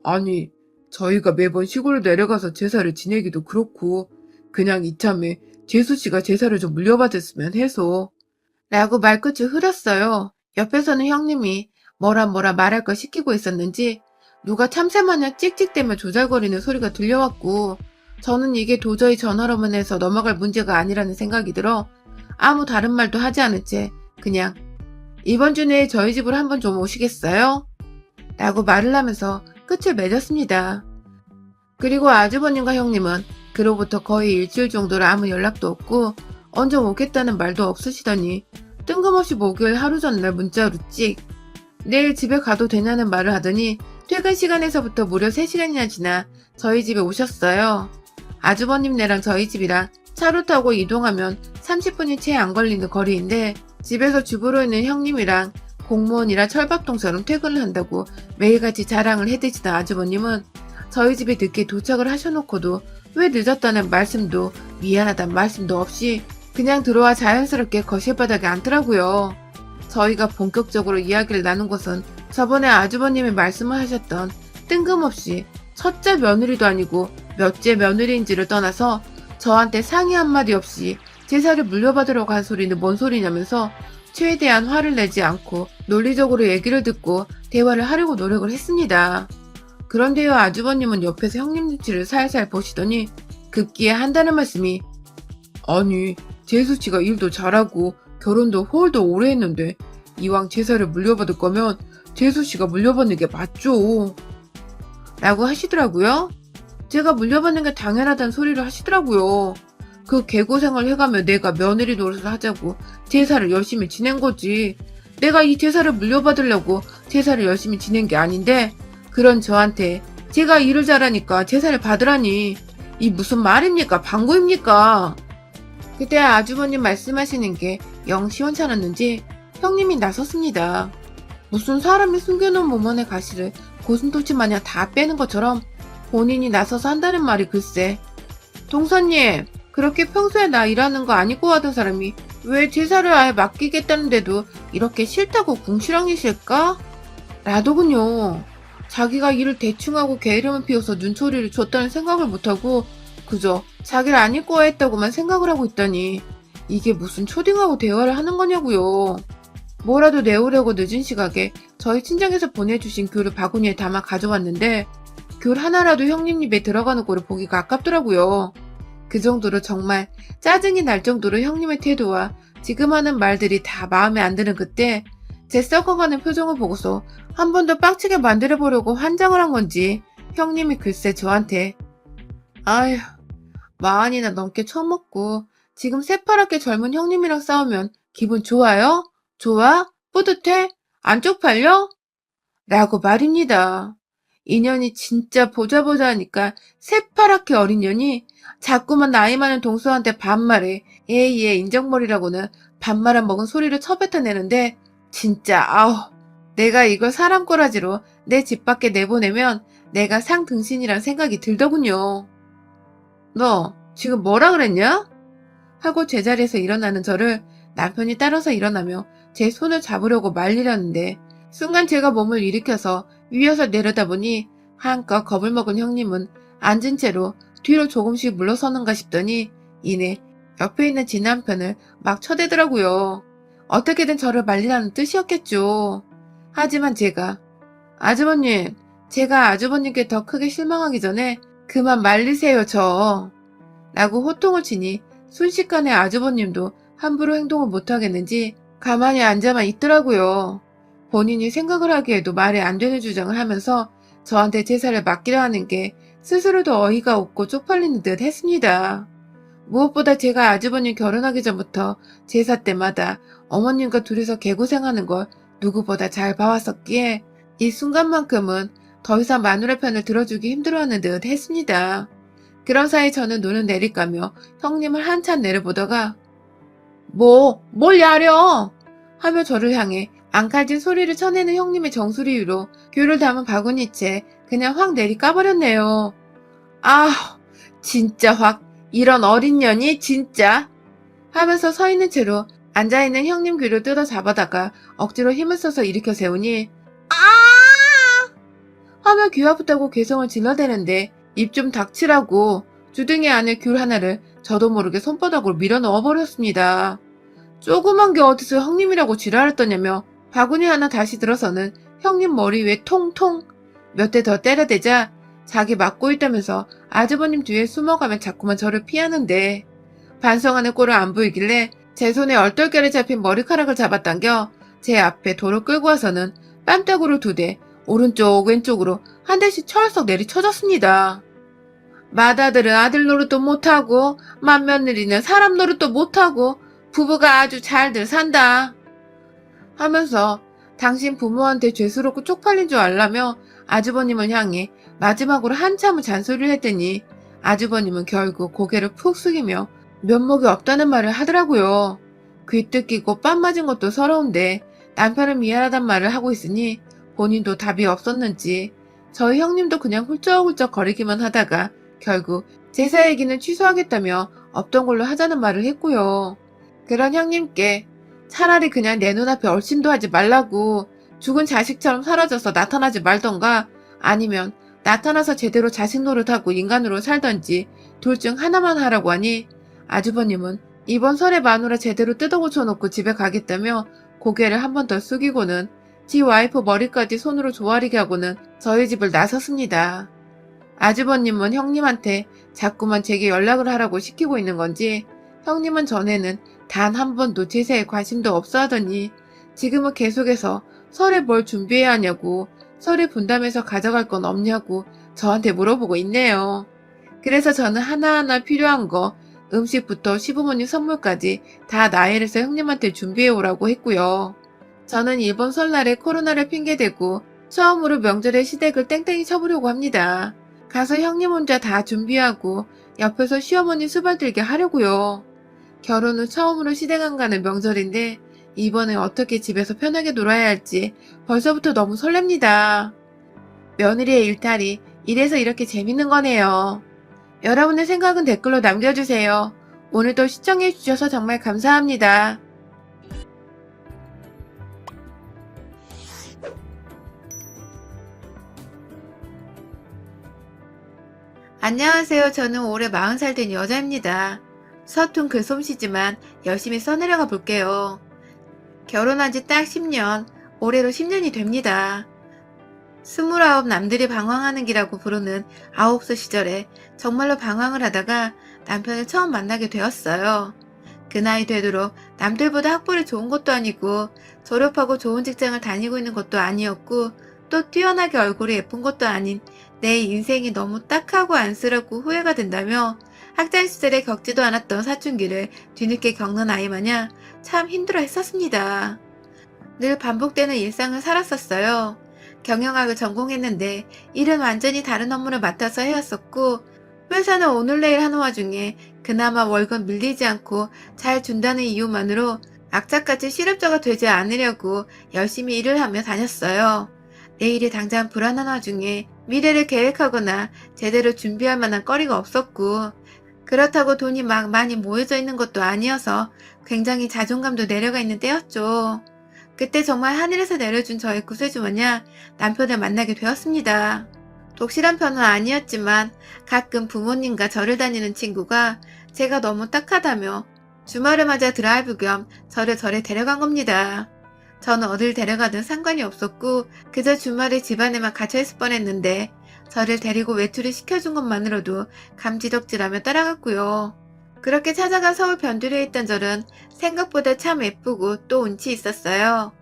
아니 저희가 매번 시골로 내려가서 제사를 지내기도 그렇고 그냥 이참에 재수씨가 제사를 좀 물려받았으면 해서 라고 말끝을 흐렸어요. 옆에서는 형님이 뭐라 말할 걸 시키고 있었는지 누가 참새마냥 찍찍대며 조잘거리는 소리가 들려왔고 저는 이게 도저히 전화로만 해서 넘어갈 문제가 아니라는 생각이 들어 아무 다른 말도 하지 않은 채 그냥 이번 주 내에 저희 집으로 한번 좀 오시겠어요? 라고 말을 하면서 끝을 맺었습니다. 그리고 아주버님과 형님은 그로부터 거의 일주일 정도로 아무 연락도 없고 언제 오겠다는 말도 없으시더니 뜬금없이 목요일 하루 전날 문자로 찍 내일 집에 가도 되냐는 말을 하더니 퇴근 시간에서부터 무려 3시간이나 지나 저희 집에 오셨어요. 아주버님네랑 저희 집이랑 차로 타고 이동하면 30분이 채 안 걸리는 거리인데 집에서 주부로 있는 형님이랑 공무원이라 철밥통처럼 퇴근을 한다고 매일같이 자랑을 해대시던 아주버님은 저희 집에 늦게 도착을 하셔놓고도 왜 늦었다는 말씀도 미안하다는 말씀도 없이 그냥 들어와 자연스럽게 거실 바닥에 앉더라고요. 저희가 본격적으로 이야기를 나눈 것은 저번에 아주버님이 말씀을 하셨던 뜬금없이 첫째 며느리도 아니고 몇째 며느리인지를 떠나서 저한테 상의 한마디 없이 제사를 물려받으려고 한 소리는 뭔 소리냐면서 최대한 화를 내지 않고 논리적으로 얘기를 듣고 대화를 하려고 노력을 했습니다. 그런데요, 아주버님은 옆에서 형님 눈치를 살살 보시더니 급기에 한다는 말씀이 아니 재수씨가 일도 잘하고 결혼도 훨도 오래 했는데 이왕 제사를 물려받을 거면 재수씨가 물려받는 게 맞죠 라고 하시더라고요. 제가 물려받는 게 당연하다는 소리를 하시더라고요. 그 개고생을 해가며 내가 며느리 노릇을 하자고 제사를 열심히 지낸 거지. 내가 이 제사를 물려받으려고 제사를 열심히 지낸 게 아닌데 그런 저한테 제가 일을 잘하니까 제사를 받으라니 이 무슨 말입니까? 방구입니까? 그때 아주버님 말씀하시는 게 영 시원찮았는지 형님이 나섰습니다. 무슨 사람이 숨겨놓은 몸 안의 가시를 고슴도치 마냥 다 빼는 것처럼 본인이 나서서 한다는 말이 글쎄. 동서님, 그렇게 평소에 나 일하는 거 아니고 하던 사람이 왜 제사를 아예 맡기겠다는데도 이렇게 싫다고 궁시렁이실까? 라더군요. 자기가 일을 대충 하고 게으름을 피워서 눈초리를 줬다는 생각을 못하고 그저 자기를 안 읽고 했다고만 생각을 하고 있다니 이게 무슨 초딩하고 대화를 하는 거냐고요. 뭐라도 내오려고 늦은 시각에 저희 친정에서 보내주신 귤을 바구니에 담아 가져왔는데 귤 하나라도 형님 입에 들어가는 꼴을 보기가 아깝더라고요. 그 정도로 정말 짜증이 날 정도로 형님의 태도와 지금 하는 말들이 다 마음에 안 드는 그때 제 썩어가는 표정을 보고서 한 번 더 빡치게 만들어보려고 환장을 한 건지 형님이 글쎄 저한테 아휴 40이나 넘게 처먹고 지금 새파랗게 젊은 형님이랑 싸우면 기분 좋아요? 좋아? 뿌듯해? 안 쪽팔려? 라고 말입니다. 인연이 진짜 보자 하니까 새파랗게 어린 년이 자꾸만 나이 많은 동서한테 반말해 에이에 인정머리라고는 반말한 먹은 소리를 쳐뱉어내는데 진짜 아우 내가 이걸 사람 꼬라지로 내 집 밖에 내보내면 내가 상등신이란 생각이 들더군요. 너 지금 뭐라 그랬냐? 하고 제자리에서 일어나는 저를 남편이 따라서 일어나며 제 손을 잡으려고 말리려는데 순간 제가 몸을 일으켜서 위에서 내려다보니 한껏 겁을 먹은 형님은 앉은 채로 뒤로 조금씩 물러서는가 싶더니 이내 옆에 있는 지 남편을 막 쳐대더라고요. 어떻게든 저를 말리라는 뜻이었겠죠. 하지만 제가 아주버님, 제가 아주버님께 더 크게 실망하기 전에 그만 말리세요 저 라고 호통을 치니 순식간에 아주버님도 함부로 행동을 못하겠는지 가만히 앉아만 있더라고요. 본인이 생각을 하기에도 말이 안 되는 주장을 하면서 저한테 제사를 맡기려 하는 게 스스로도 어이가 없고 쪽팔리는 듯 했습니다. 무엇보다 제가 아주버님 결혼하기 전부터 제사 때마다 어머님과 둘이서 개고생하는 걸 누구보다 잘 봐왔었기에 이 순간만큼은 더 이상 마누라 편을 들어주기 힘들어하는 듯 했습니다. 그런 사이 저는 눈을 내리까며 형님을 한참 내려보다가 뭘 야려? 하며 저를 향해 앙칼진 소리를 쳐내는 형님의 정수리 위로 귤을 담은 바구니채 그냥 확 내리 까버렸네요. 아, 진짜 확 이런 어린 년이 진짜 하면서 서 있는 채로 앉아있는 형님 귀를 뜯어 잡아다가 억지로 힘을 써서 일으켜 세우니 아! 하며 귀 아프다고 괴성을 질러대는데 입 좀 닥치라고 주둥이 안에 귤 하나를 저도 모르게 손바닥으로 밀어 넣어버렸습니다. 조그만 게 어디서 형님이라고 지랄을 떠냐며 바구니 하나 다시 들어서는 형님 머리 위에 통통 몇 대 더 때려대자 자기 맞고 있다면서 아주버님 뒤에 숨어가며 자꾸만 저를 피하는데 반성하는 꼴을 안 보이길래 제 손에 얼떨결에 잡힌 머리카락을 잡아당겨 제 앞에 도로 끌고 와서는 뺨따구로 2대 오른쪽 왼쪽으로 한 대씩 철썩 내리쳐졌습니다. 맏아들은 아들 노릇도 못하고 맏며느리는 사람 노릇도 못하고 부부가 아주 잘들 산다 하면서 당신 부모한테 죄스럽고 쪽팔린 줄 알라며 아주버님을 향해 마지막으로 한참을 잔소리를 했더니 아주버님은 결국 고개를 푹 숙이며 면목이 없다는 말을 하더라고요. 귀 뜯기고 뺨 맞은 것도 서러운데 남편을 미안하단 말을 하고 있으니 본인도 답이 없었는지 저희 형님도 그냥 훌쩍훌쩍 거리기만 하다가 결국 제사 얘기는 취소하겠다며 없던 걸로 하자는 말을 했고요. 그런 형님께 차라리 그냥 내 눈앞에 얼씬도 하지 말라고 죽은 자식처럼 사라져서 나타나지 말던가 아니면 나타나서 제대로 자식 노릇하고 인간으로 살던지 둘 중 하나만 하라고 하니 아주버님은 이번 설에 마누라 제대로 뜯어고쳐놓고 집에 가겠다며 고개를 한 번 더 숙이고는 지 와이프 머리까지 손으로 조아리게 하고는 저희 집을 나섰습니다. 아주버님은 형님한테 자꾸만 제게 연락을 하라고 시키고 있는 건지 형님은 전에는 단 한 번도 제사에 관심도 없어 하더니 지금은 계속해서 설에 뭘 준비해야 하냐고 설에 분담해서 가져갈 건 없냐고 저한테 물어보고 있네요. 그래서 저는 하나하나 필요한 거 음식부터 시부모님 선물까지 다 나열해서 형님한테 준비해 오라고 했고요. 저는 이번 설날에 코로나를 핑계대고 처음으로 명절에 시댁을 땡땡이 쳐보려고 합니다. 가서 형님 혼자 다 준비하고 옆에서 시어머니 수발 들게 하려고요. 결혼 후 처음으로 시댁 안 가는 명절인데 이번에 어떻게 집에서 편하게 놀아야 할지 벌써부터 너무 설렙니다. 며느리의 일탈이 이래서 이렇게 재밌는 거네요. 여러분의 생각은 댓글로 남겨주세요. 오늘도 시청해주셔서 정말 감사합니다. 안녕하세요. 저는 올해 40살 된 여자입니다. 서툰 글솜씨지만 열심히 써내려가 볼게요. 결혼한 지 딱 10년, 올해로 10년이 됩니다. 29 남들이 방황하는 기라고 부르는 9살 시절에 정말로 방황을 하다가 남편을 처음 만나게 되었어요. 그 나이 되도록 남들보다 학벌이 좋은 것도 아니고 졸업하고 좋은 직장을 다니고 있는 것도 아니었고 또 뛰어나게 얼굴이 예쁜 것도 아닌 내 인생이 너무 딱하고 안쓰럽고 후회가 된다며 학창시절에 겪지도 않았던 사춘기를 뒤늦게 겪는 아이 마냥 참 힘들어 했었습니다. 늘 반복되는 일상을 살았었어요. 경영학을 전공했는데 일은 완전히 다른 업무를 맡아서 해왔었고 회사는 오늘 내일 하는 와중에 그나마 월급 밀리지 않고 잘 준다는 이유만으로 악착같이 실업자가 되지 않으려고 열심히 일을 하며 다녔어요. 내일이 당장 불안한 와중에 미래를 계획하거나 제대로 준비할 만한 거리가 없었고 그렇다고 돈이 막 많이 모여져 있는 것도 아니어서 굉장히 자존감도 내려가 있는 때였죠. 그때 정말 하늘에서 내려준 저의 구세주마냥 남편을 만나게 되었습니다. 독실한 편은 아니었지만 가끔 부모님과 절을 다니는 친구가 제가 너무 딱하다며 주말을 맞아 드라이브 겸 저를 절에 데려간 겁니다. 저는 어딜 데려가든 상관이 없었고 그저 주말에 집안에만 갇혀있을 뻔했는데 저를 데리고 외출을 시켜준 것만으로도 감지덕질하며 따라갔고요. 그렇게 찾아간 서울 변두리에 있던 절은 생각보다 참 예쁘고 또 운치 있었어요.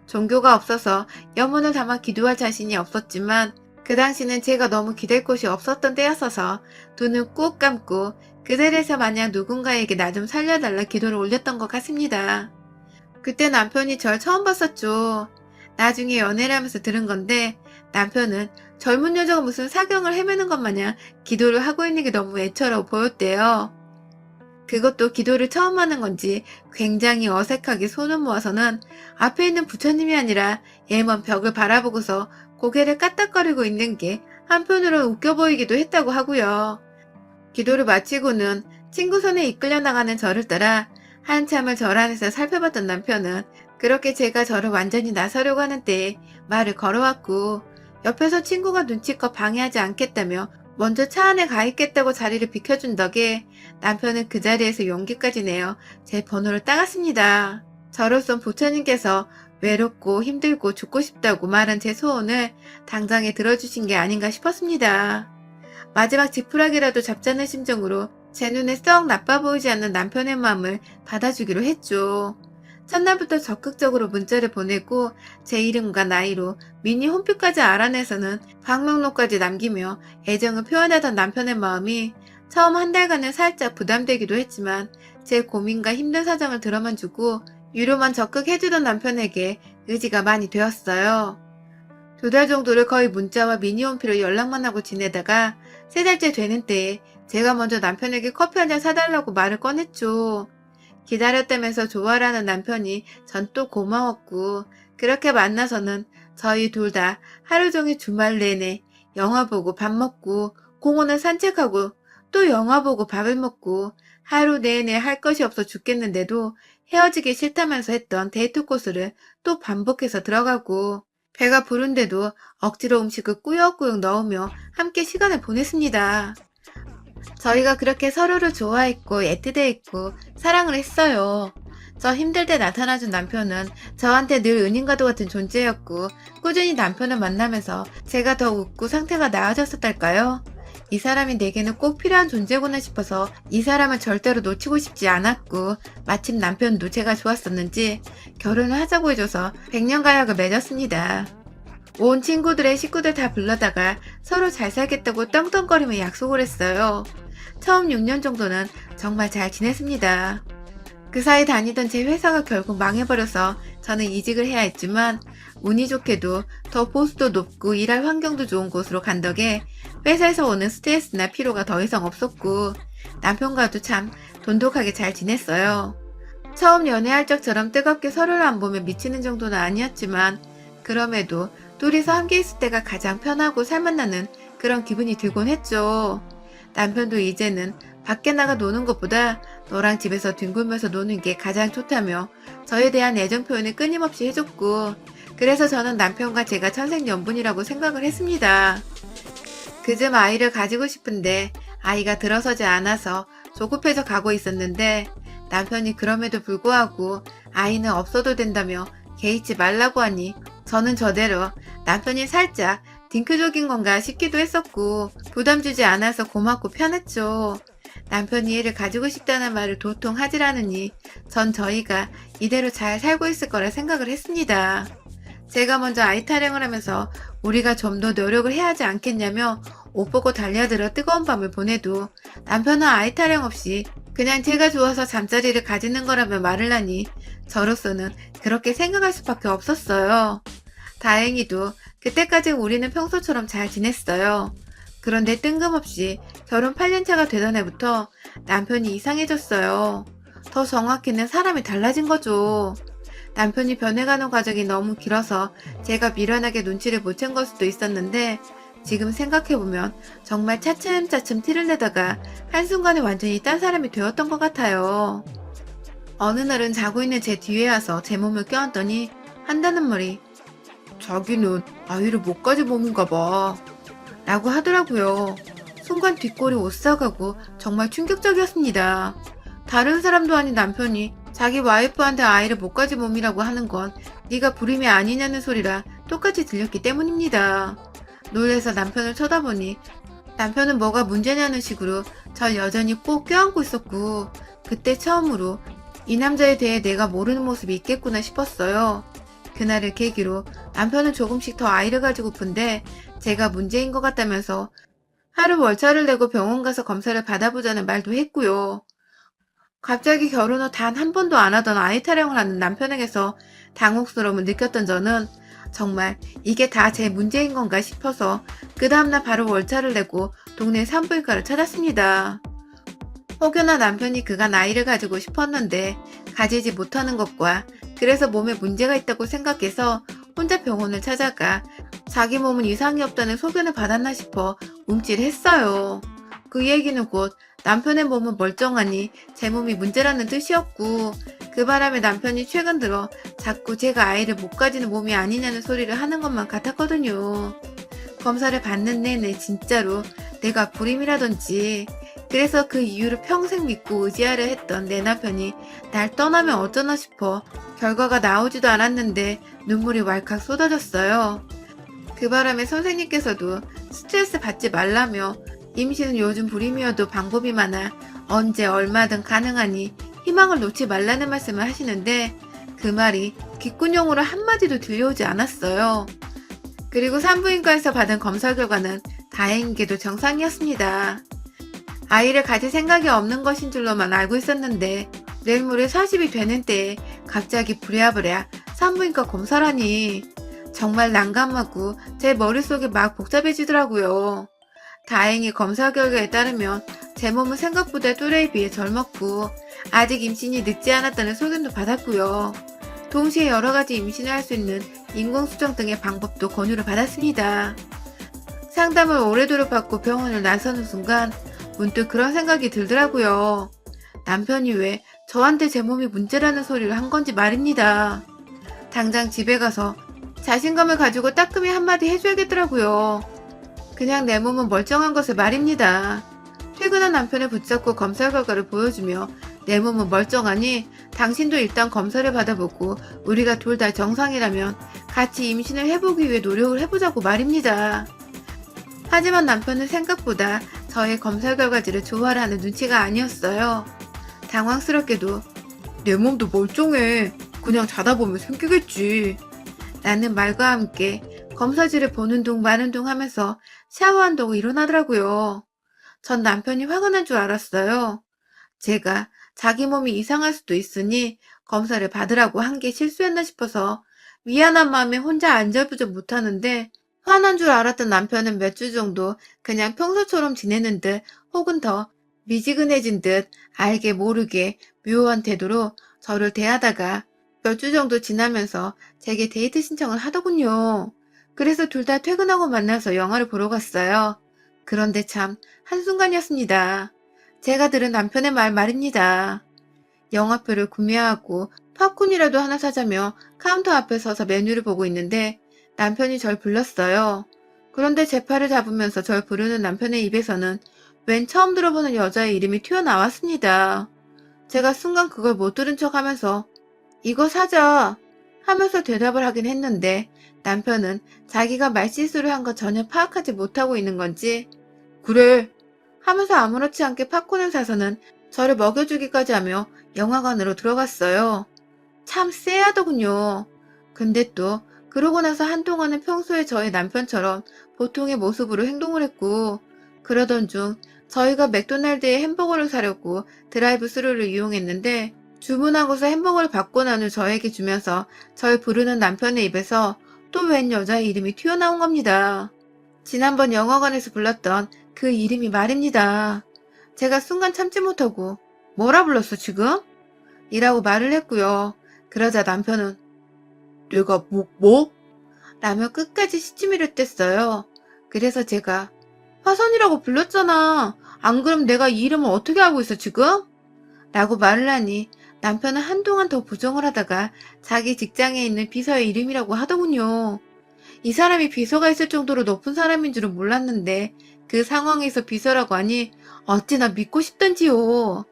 종교가 없어서 염원을 담아 기도할 자신이 없었지만 그 당시는 제가 너무 기댈 곳이 없었던 때였어서 두 눈 꾹 감고 그 자리에서 마냥 누군가에게 나 좀 살려달라 기도를 올렸던 것 같습니다. 그때 남편이 절 처음 봤었죠. 나중에 연애를 하면서 들은 건데 남편은 젊은 여자가 무슨 사경을 헤매는 것 마냥 기도를 하고 있는 게 너무 애처로 보였대요. 그것도 기도를 처음 하는 건지 굉장히 어색하게 손을 모아서는 앞에 있는 부처님이 아니라 예먼 벽을 바라보고서 고개를 까딱거리고 있는 게 한편으로는 웃겨 보이기도 했다고 하고요. 기도를 마치고는 친구 손에 이끌려 나가는 저를 따라 한참을 절 안에서 살펴봤던 남편은 그렇게 제가 저를 완전히 나서려고 하는 때에 말을 걸어왔고 옆에서 친구가 눈치껏 방해하지 않겠다며 먼저 차 안에 가 있겠다고 자리를 비켜준 덕에 남편은 그 자리에서 용기까지 내어 제 번호를 따갔습니다. 저로선 부처님께서 외롭고 힘들고 죽고 싶다고 말한 제 소원을 당장에 들어주신 게 아닌가 싶었습니다. 마지막 지푸라기라도 잡자는 심정으로 제 눈에 썩 나빠 보이지 않는 남편의 마음을 받아주기로 했죠. 첫날부터 적극적으로 문자를 보내고 제 이름과 나이로 미니 홈피까지 알아내서는 방명록까지 남기며 애정을 표현하던 남편의 마음이 처음 한 달간은 살짝 부담되기도 했지만 제 고민과 힘든 사정을 들어만 주고 위로만 적극 해주던 남편에게 의지가 많이 되었어요. 2달 정도를 거의 문자와 미니 홈피로 연락만 하고 지내다가 3달째 되는 때에 제가 먼저 남편에게 커피 한 잔 사달라고 말을 꺼냈죠. 기다렸다면서 좋아라는 남편이 전 또 고마웠고 그렇게 만나서는 저희 둘 다 하루 종일 주말 내내 영화 보고 밥 먹고 공원을 산책하고 또 영화 보고 밥을 먹고 하루 내내 할 것이 없어 죽겠는데도 헤어지기 싫다면서 했던 데이트 코스를 또 반복해서 들어가고 배가 부른데도 억지로 음식을 꾸역꾸역 넣으며 함께 시간을 보냈습니다. 저희가 그렇게 서로를 좋아했고 애틋해했고 사랑을 했어요. 저 힘들 때 나타나준 남편은 저한테 늘 은인과도 같은 존재였고 꾸준히 남편을 만나면서 제가 더 웃고 상태가 나아졌었달까요? 이 사람이 내게는 꼭 필요한 존재구나 싶어서 이 사람을 절대로 놓치고 싶지 않았고 마침 남편도 제가 좋았었는지 결혼을 하자고 해줘서 100년 가약을 맺었습니다. 온 친구들의 식구들 다 불러다가 서로 잘 살겠다고 떵떵거리며 약속을 했어요. 처음 6년 정도는 정말 잘 지냈습니다. 그 사이 다니던 제 회사가 결국 망해버려서 저는 이직을 해야 했지만 운이 좋게도 더 보수도 높고 일할 환경도 좋은 곳으로 간 덕에 회사에서 오는 스트레스나 피로가 더 이상 없었고 남편과도 참 돈독하게 잘 지냈어요. 처음 연애할 적처럼 뜨겁게 서로를 안 보며 미치는 정도는 아니었지만 그럼에도 둘이서 함께 있을 때가 가장 편하고 살맛나는 그런 기분이 들곤 했죠. 남편도 이제는 밖에 나가 노는 것보다 너랑 집에서 뒹굴면서 노는 게 가장 좋다며 저에 대한 애정 표현을 끊임없이 해줬고 그래서 저는 남편과 제가 천생연분이라고 생각을 했습니다. 그즘 아이를 가지고 싶은데 아이가 들어서지 않아서 조급해져 가고 있었는데 남편이 그럼에도 불구하고 아이는 없어도 된다며 개의치 말라고 하니 저는 저대로 남편이 살짝 딩크족인 건가 싶기도 했었고 부담 주지 않아서 고맙고 편했죠. 남편이 애를 가지고 싶다는 말을 도통 하질 않으니 전 저희가 이대로 잘 살고 있을 거라 생각을 했습니다. 제가 먼저 아이 타령을 하면서 우리가 좀 더 노력을 해야 하지 않겠냐며 옷 벗고 달려들어 뜨거운 밤을 보내도 남편은 아이 타령 없이 그냥 제가 좋아서 잠자리를 가지는 거라며 말을 하니 저로서는 그렇게 생각할 수밖에 없었어요. 다행히도 그때까지 우리는 평소처럼 잘 지냈어요. 그런데 뜬금없이 결혼 8년차가 되던 해부터 남편이 이상해졌어요. 더 정확히는 사람이 달라진 거죠. 남편이 변해가는 과정이 너무 길어서 제가 미련하게 눈치를 못 챈 걸 수도 있었는데 지금 생각해보면 정말 차츰차츰 티를 내다가 한순간에 완전히 딴 사람이 되었던 것 같아요. 어느 날은 자고 있는 제 뒤에 와서 제 몸을 껴안더니 한다는 말이 자기는 아이를 못 가진 몸인가 봐 라고 하더라고요. 순간 뒷골이 오싹하고 정말 충격적이었습니다. 다른 사람도 아닌 남편이 자기 와이프한테 아이를 못 가진 몸이라고 하는 건 네가 불임이 아니냐는 소리라 똑같이 들렸기 때문입니다. 놀래서 남편을 쳐다보니 남편은 뭐가 문제냐는 식으로 절 여전히 꼭 껴안고 있었고, 그때 처음으로 이 남자에 대해 내가 모르는 모습이 있겠구나 싶었어요. 그날을 계기로 남편은 조금씩 더 아이를 가지고픈데 제가 문제인 것 같다면서 하루 월차를 내고 병원 가서 검사를 받아보자는 말도 했고요. 갑자기 결혼 후 단 한 번도 안 하던 아이 타령을 하는 남편에게서 당혹스러움을 느꼈던 저는 정말 이게 다 제 문제인 건가 싶어서 그 다음날 바로 월차를 내고 동네 산부인과를 찾았습니다. 혹여나 남편이 그간 아이를 가지고 싶었는데 가지지 못하는 것과 그래서 몸에 문제가 있다고 생각해서 혼자 병원을 찾아가 자기 몸은 이상이 없다는 소견을 받았나 싶어 움찔했어요. 그 얘기는 곧 남편의 몸은 멀쩡하니 제 몸이 문제라는 뜻이었고, 그 바람에 남편이 최근 들어 자꾸 제가 아이를 못 가지는 몸이 아니냐는 소리를 하는 것만 같았거든요. 검사를 받는 내내 진짜로 내가 불임이라든지, 그래서 그 이유를 평생 믿고 의지하려 했던 내 남편이 날 떠나면 어쩌나 싶어 결과가 나오지도 않았는데 눈물이 왈칵 쏟아졌어요. 그 바람에 선생님께서도 스트레스 받지 말라며 임신은 요즘 불임이어도 방법이 많아 언제 얼마든 가능하니 희망을 놓지 말라는 말씀을 하시는데 그 말이 귓구녕으로 한마디도 들려오지 않았어요. 그리고 산부인과에서 받은 검사 결과는 다행히도 정상이었습니다. 아이를 가질 생각이 없는 것인 줄로만 알고 있었는데 내일 모레 40이 되는 때에 갑자기 부랴부랴 산부인과 검사라니 정말 난감하고 제 머릿속이 막 복잡해지더라고요. 다행히 검사 결과에 따르면 제 몸은 생각보다 또래에 비해 젊었고 아직 임신이 늦지 않았다는 소견도 받았고요. 동시에 여러 가지 임신을 할 수 있는 인공수정 등의 방법도 권유를 받았습니다. 상담을 오래도록 받고 병원을 나서는 순간 문득 그런 생각이 들더라고요. 남편이 왜 저한테 제 몸이 문제라는 소리를 한 건지 말입니다. 당장 집에 가서 자신감을 가지고 따끔히 한마디 해줘야겠더라고요. 그냥 내 몸은 멀쩡한 것을 말입니다. 퇴근한 남편을 붙잡고 검사 결과를 보여주며 내 몸은 멀쩡하니 당신도 일단 검사를 받아보고 우리가 둘 다 정상이라면 같이 임신을 해보기 위해 노력을 해보자고 말입니다. 하지만 남편은 생각보다 저의 검사 결과지를 좋아하는 눈치가 아니었어요. 당황스럽게도 내 몸도 멀쩡해. 그냥 자다 보면 생기겠지. 라는 말과 함께 검사지를 보는 둥 마는 둥 하면서 샤워한다고 일어나더라고요. 전 남편이 화가 난 줄 알았어요. 제가 자기 몸이 이상할 수도 있으니 검사를 받으라고 한 게 실수였나 싶어서 미안한 마음에 혼자 안절부절 못하는데 화난 줄 알았던 남편은 몇 주 정도 그냥 평소처럼 지내는 듯 혹은 더 미지근해진 듯 알게 모르게 묘한 태도로 저를 대하다가 몇 주 정도 지나면서 제게 데이트 신청을 하더군요. 그래서 둘 다 퇴근하고 만나서 영화를 보러 갔어요. 그런데 참 한순간이었습니다. 제가 들은 남편의 말입니다. 영화표를 구매하고 팝콘이라도 하나 사자며 카운터 앞에 서서 메뉴를 보고 있는데 남편이 절 불렀어요. 그런데 제 팔을 잡으면서 절 부르는 남편의 입에서는 웬 처음 들어보는 여자의 이름이 튀어나왔습니다. 제가 순간 그걸 못 들은 척 하면서 이거 사자 하면서 대답을 하긴 했는데 남편은 자기가 말실수를 한 건 전혀 파악하지 못하고 있는 건지 그래 하면서 아무렇지 않게 팝콘을 사서는 저를 먹여주기까지 하며 영화관으로 들어갔어요. 참 쎄하더군요. 근데 또 그러고 나서 한동안은 평소에 저의 남편처럼 보통의 모습으로 행동을 했고 그러던 중 저희가 맥도날드에 햄버거를 사려고 드라이브 스루를 이용했는데 주문하고서 햄버거를 받고 난 후 저에게 주면서 절 부르는 남편의 입에서 또 웬 여자의 이름이 튀어나온 겁니다. 지난번 영화관에서 불렀던 그 이름이 말입니다. 제가 순간 참지 못하고 뭐라 불렀어 지금? 이라고 말을 했고요. 그러자 남편은 내가 뭐? 라며 끝까지 시치미를 뗐어요. 그래서 제가 화선이라고 불렀잖아. 안 그럼 내가 이 이름을 어떻게 알고 있어 지금? 라고 말을 하니 남편은 한동안 더 부정을 하다가 자기 직장에 있는 비서의 이름이라고 하더군요. 이 사람이 비서가 있을 정도로 높은 사람인 줄은 몰랐는데 그 상황에서 비서라고 하니 어찌나 믿고 싶던지요.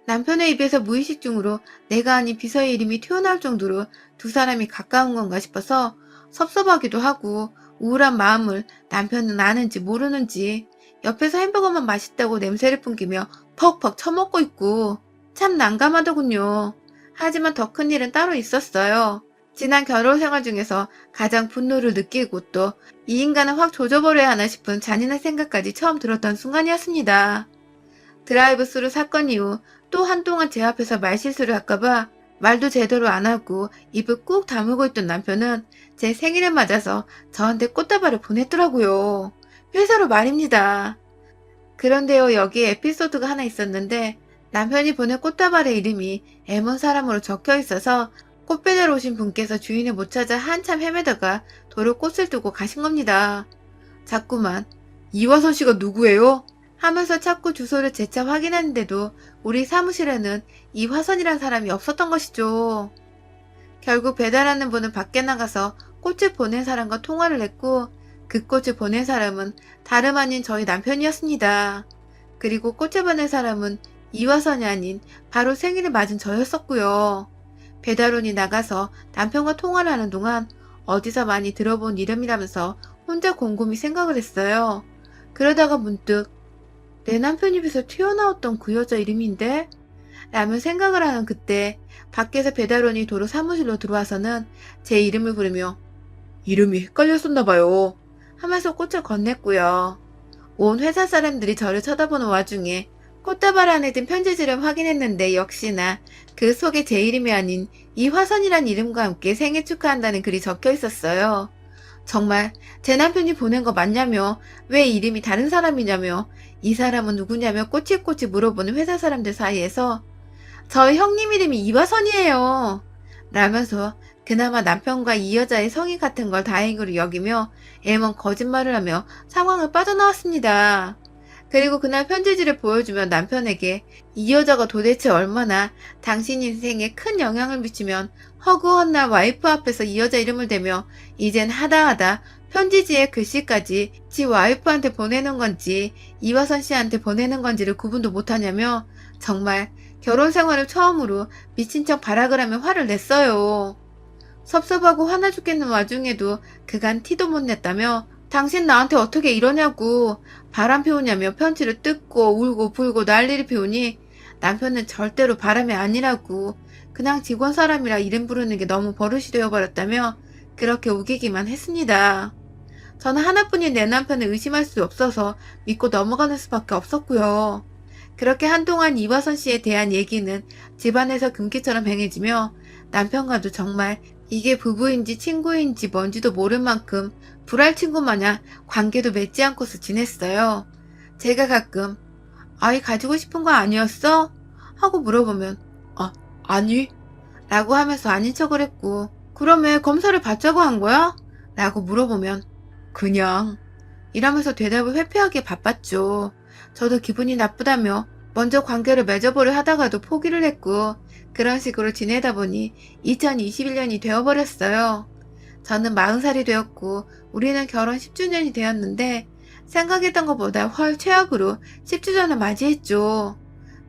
남편의 입에서 무의식 중으로 내가 아닌 비서의 이름이 튀어나올 정도로 두 사람이 가까운 건가 싶어서 섭섭하기도 하고 우울한 마음을 남편은 아는지 모르는지 옆에서 햄버거만 맛있다고 냄새를 풍기며 퍽퍽 처먹고 있고 참 난감하더군요. 하지만 더 큰 일은 따로 있었어요. 지난 결혼 생활 중에서 가장 분노를 느끼고 또 이 인간은 확 조져버려야 하나 싶은 잔인한 생각까지 처음 들었던 순간이었습니다. 드라이브 스루 사건 이후 또 한동안 제 앞에서 말실수를 할까봐 말도 제대로 안 하고 입을 꾹 다물고 있던 남편은 제 생일을 맞아서 저한테 꽃다발을 보냈더라고요. 회사로 말입니다. 그런데요, 여기에 에피소드가 하나 있었는데 남편이 보낸 꽃다발의 이름이 M 사람으로 적혀 있어서 꽃 배달 오신 분께서 주인을 못 찾아 한참 헤매다가 도로 꽃을 두고 가신 겁니다. 자꾸만 이화선 씨가 누구예요? 하면서 자꾸 주소를 재차 확인하는데도 우리 사무실에는 이화선이란 사람이 없었던 것이죠. 결국 배달하는 분은 밖에 나가서 꽃을 보낸 사람과 통화를 했고 그 꽃을 보낸 사람은 다름 아닌 저희 남편이었습니다. 그리고 꽃을 보낸 사람은 이화선이 아닌 바로 생일을 맞은 저였었고요. 배달원이 나가서 남편과 통화를 하는 동안 어디서 많이 들어본 이름이라면서 혼자 곰곰이 생각을 했어요. 그러다가 문득 내 남편 입에서 튀어나왔던 그 여자 이름인데? 라며 생각을 하는 그때 밖에서 배달원이 도로 사무실로 들어와서는 제 이름을 부르며 이름이 헷갈렸었나봐요 하면서 꽃을 건넸고요. 온 회사 사람들이 저를 쳐다보는 와중에 꽃다발 안에 든 편지지를 확인했는데 역시나 그 속에 제 이름이 아닌 이화선이란 이름과 함께 생일 축하한다는 글이 적혀 있었어요. 정말 제 남편이 보낸 거 맞냐며 왜 이름이 다른 사람이냐며 이 사람은 누구냐며 꼬치꼬치 물어보는 회사 사람들 사이에서 저희 형님 이름이 이화선이에요 라면서 그나마 남편과 이 여자의 성이 같은 걸 다행으로 여기며 애먼 거짓말을 하며 상황을 빠져나왔습니다. 그리고 그날 편지지를 보여주며 남편에게 이 여자가 도대체 얼마나 당신 인생에 큰 영향을 미치면 허구헌날 와이프 앞에서 이 여자 이름을 대며 이젠 하다하다 편지지에 글씨까지 지 와이프한테 보내는 건지 이화선 씨한테 보내는 건지를 구분도 못하냐며 정말 결혼 생활을 처음으로 미친 척 발악을 하며 화를 냈어요. 섭섭하고 화나 죽겠는 와중에도 그간 티도 못 냈다며 당신 나한테 어떻게 이러냐고 바람 피우냐며 편지를 뜯고 울고 불고 난리를 피우니 남편은 절대로 바람이 아니라고 그냥 직원 사람이라 이름 부르는 게 너무 버릇이 되어버렸다며 그렇게 우기기만 했습니다. 저는 하나뿐인 내 남편을 의심할 수 없어서 믿고 넘어가는 수밖에 없었고요. 그렇게 한동안 이화선 씨에 대한 얘기는 집안에서 금기처럼 행해지며 남편과도 정말 이게 부부인지 친구인지 뭔지도 모를 만큼 불알 친구 마냥 관계도 맺지 않고서 지냈어요. 제가 가끔 아이 가지고 싶은 거 아니었어? 하고 물어보면 아니 라고 하면서 아닌 척을 했고 그럼 왜 검사를 받자고 한 거야? 라고 물어보면 그냥 이러면서 대답을 회피하기에 바빴죠. 저도 기분이 나쁘다며 먼저 관계를 맺어보려 하다가도 포기를 했고 그런 식으로 지내다 보니 2021년이 되어버렸어요. 저는 40살이 되었고 우리는 결혼 10주년이 되었는데 생각했던 것보다 훨 최악으로 10주년을 맞이했죠.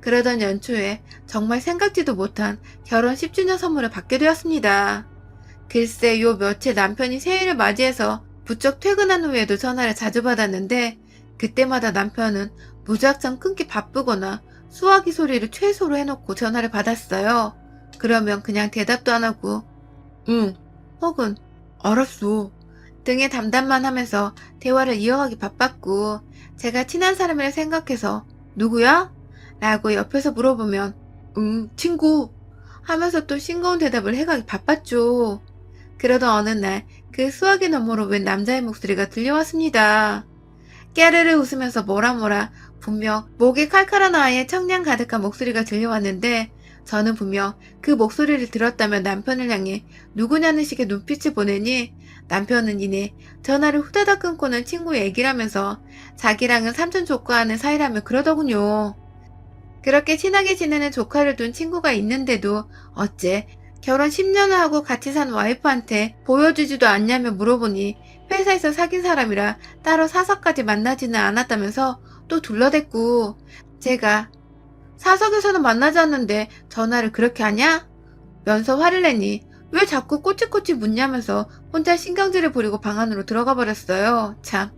그러던 연초에 정말 생각지도 못한 결혼 10주년 선물을 받게 되었습니다. 글쎄 요 며칠 남편이 생일을 맞이해서 부쩍 퇴근한 후에도 전화를 자주 받았는데 그때마다 남편은 무작정 끊기 바쁘거나 수화기 소리를 최소로 해놓고 전화를 받았어요. 그러면 그냥 대답도 안 하고 응 혹은 알았어 등의 담담만 하면서 대화를 이어가기 바빴고 제가 친한 사람이라 생각해서 누구야? 라고 옆에서 물어보면 응 친구 하면서 또 싱거운 대답을 해가기 바빴죠. 그러던 어느 날 그 수화기 너머로 웬 남자의 목소리가 들려왔습니다. 깨르르 웃으면서 뭐라 분명 목에 칼칼한 아이의 청량 가득한 목소리가 들려왔는데 저는 분명 그 목소리를 들었다면 남편을 향해 누구냐는 식의 눈빛을 보내니 남편은 이내 전화를 후다닥 끊고는 친구 얘기를 하면서 자기랑은 삼촌 조카하는 사이라며 그러더군요. 그렇게 친하게 지내는 조카를 둔 친구가 있는데도 어째 결혼 10년을 하고 같이 산 와이프한테 보여주지도 않냐며 물어보니 회사에서 사귄 사람이라 따로 사석까지 만나지는 않았다면서 또 둘러댔고 제가 사석에서는 만나지 않는데 전화를 그렇게 하냐? 면서 화를 내니 왜 자꾸 꼬치꼬치 묻냐면서 혼자 신경질을 부리고 방 안으로 들어가 버렸어요. 참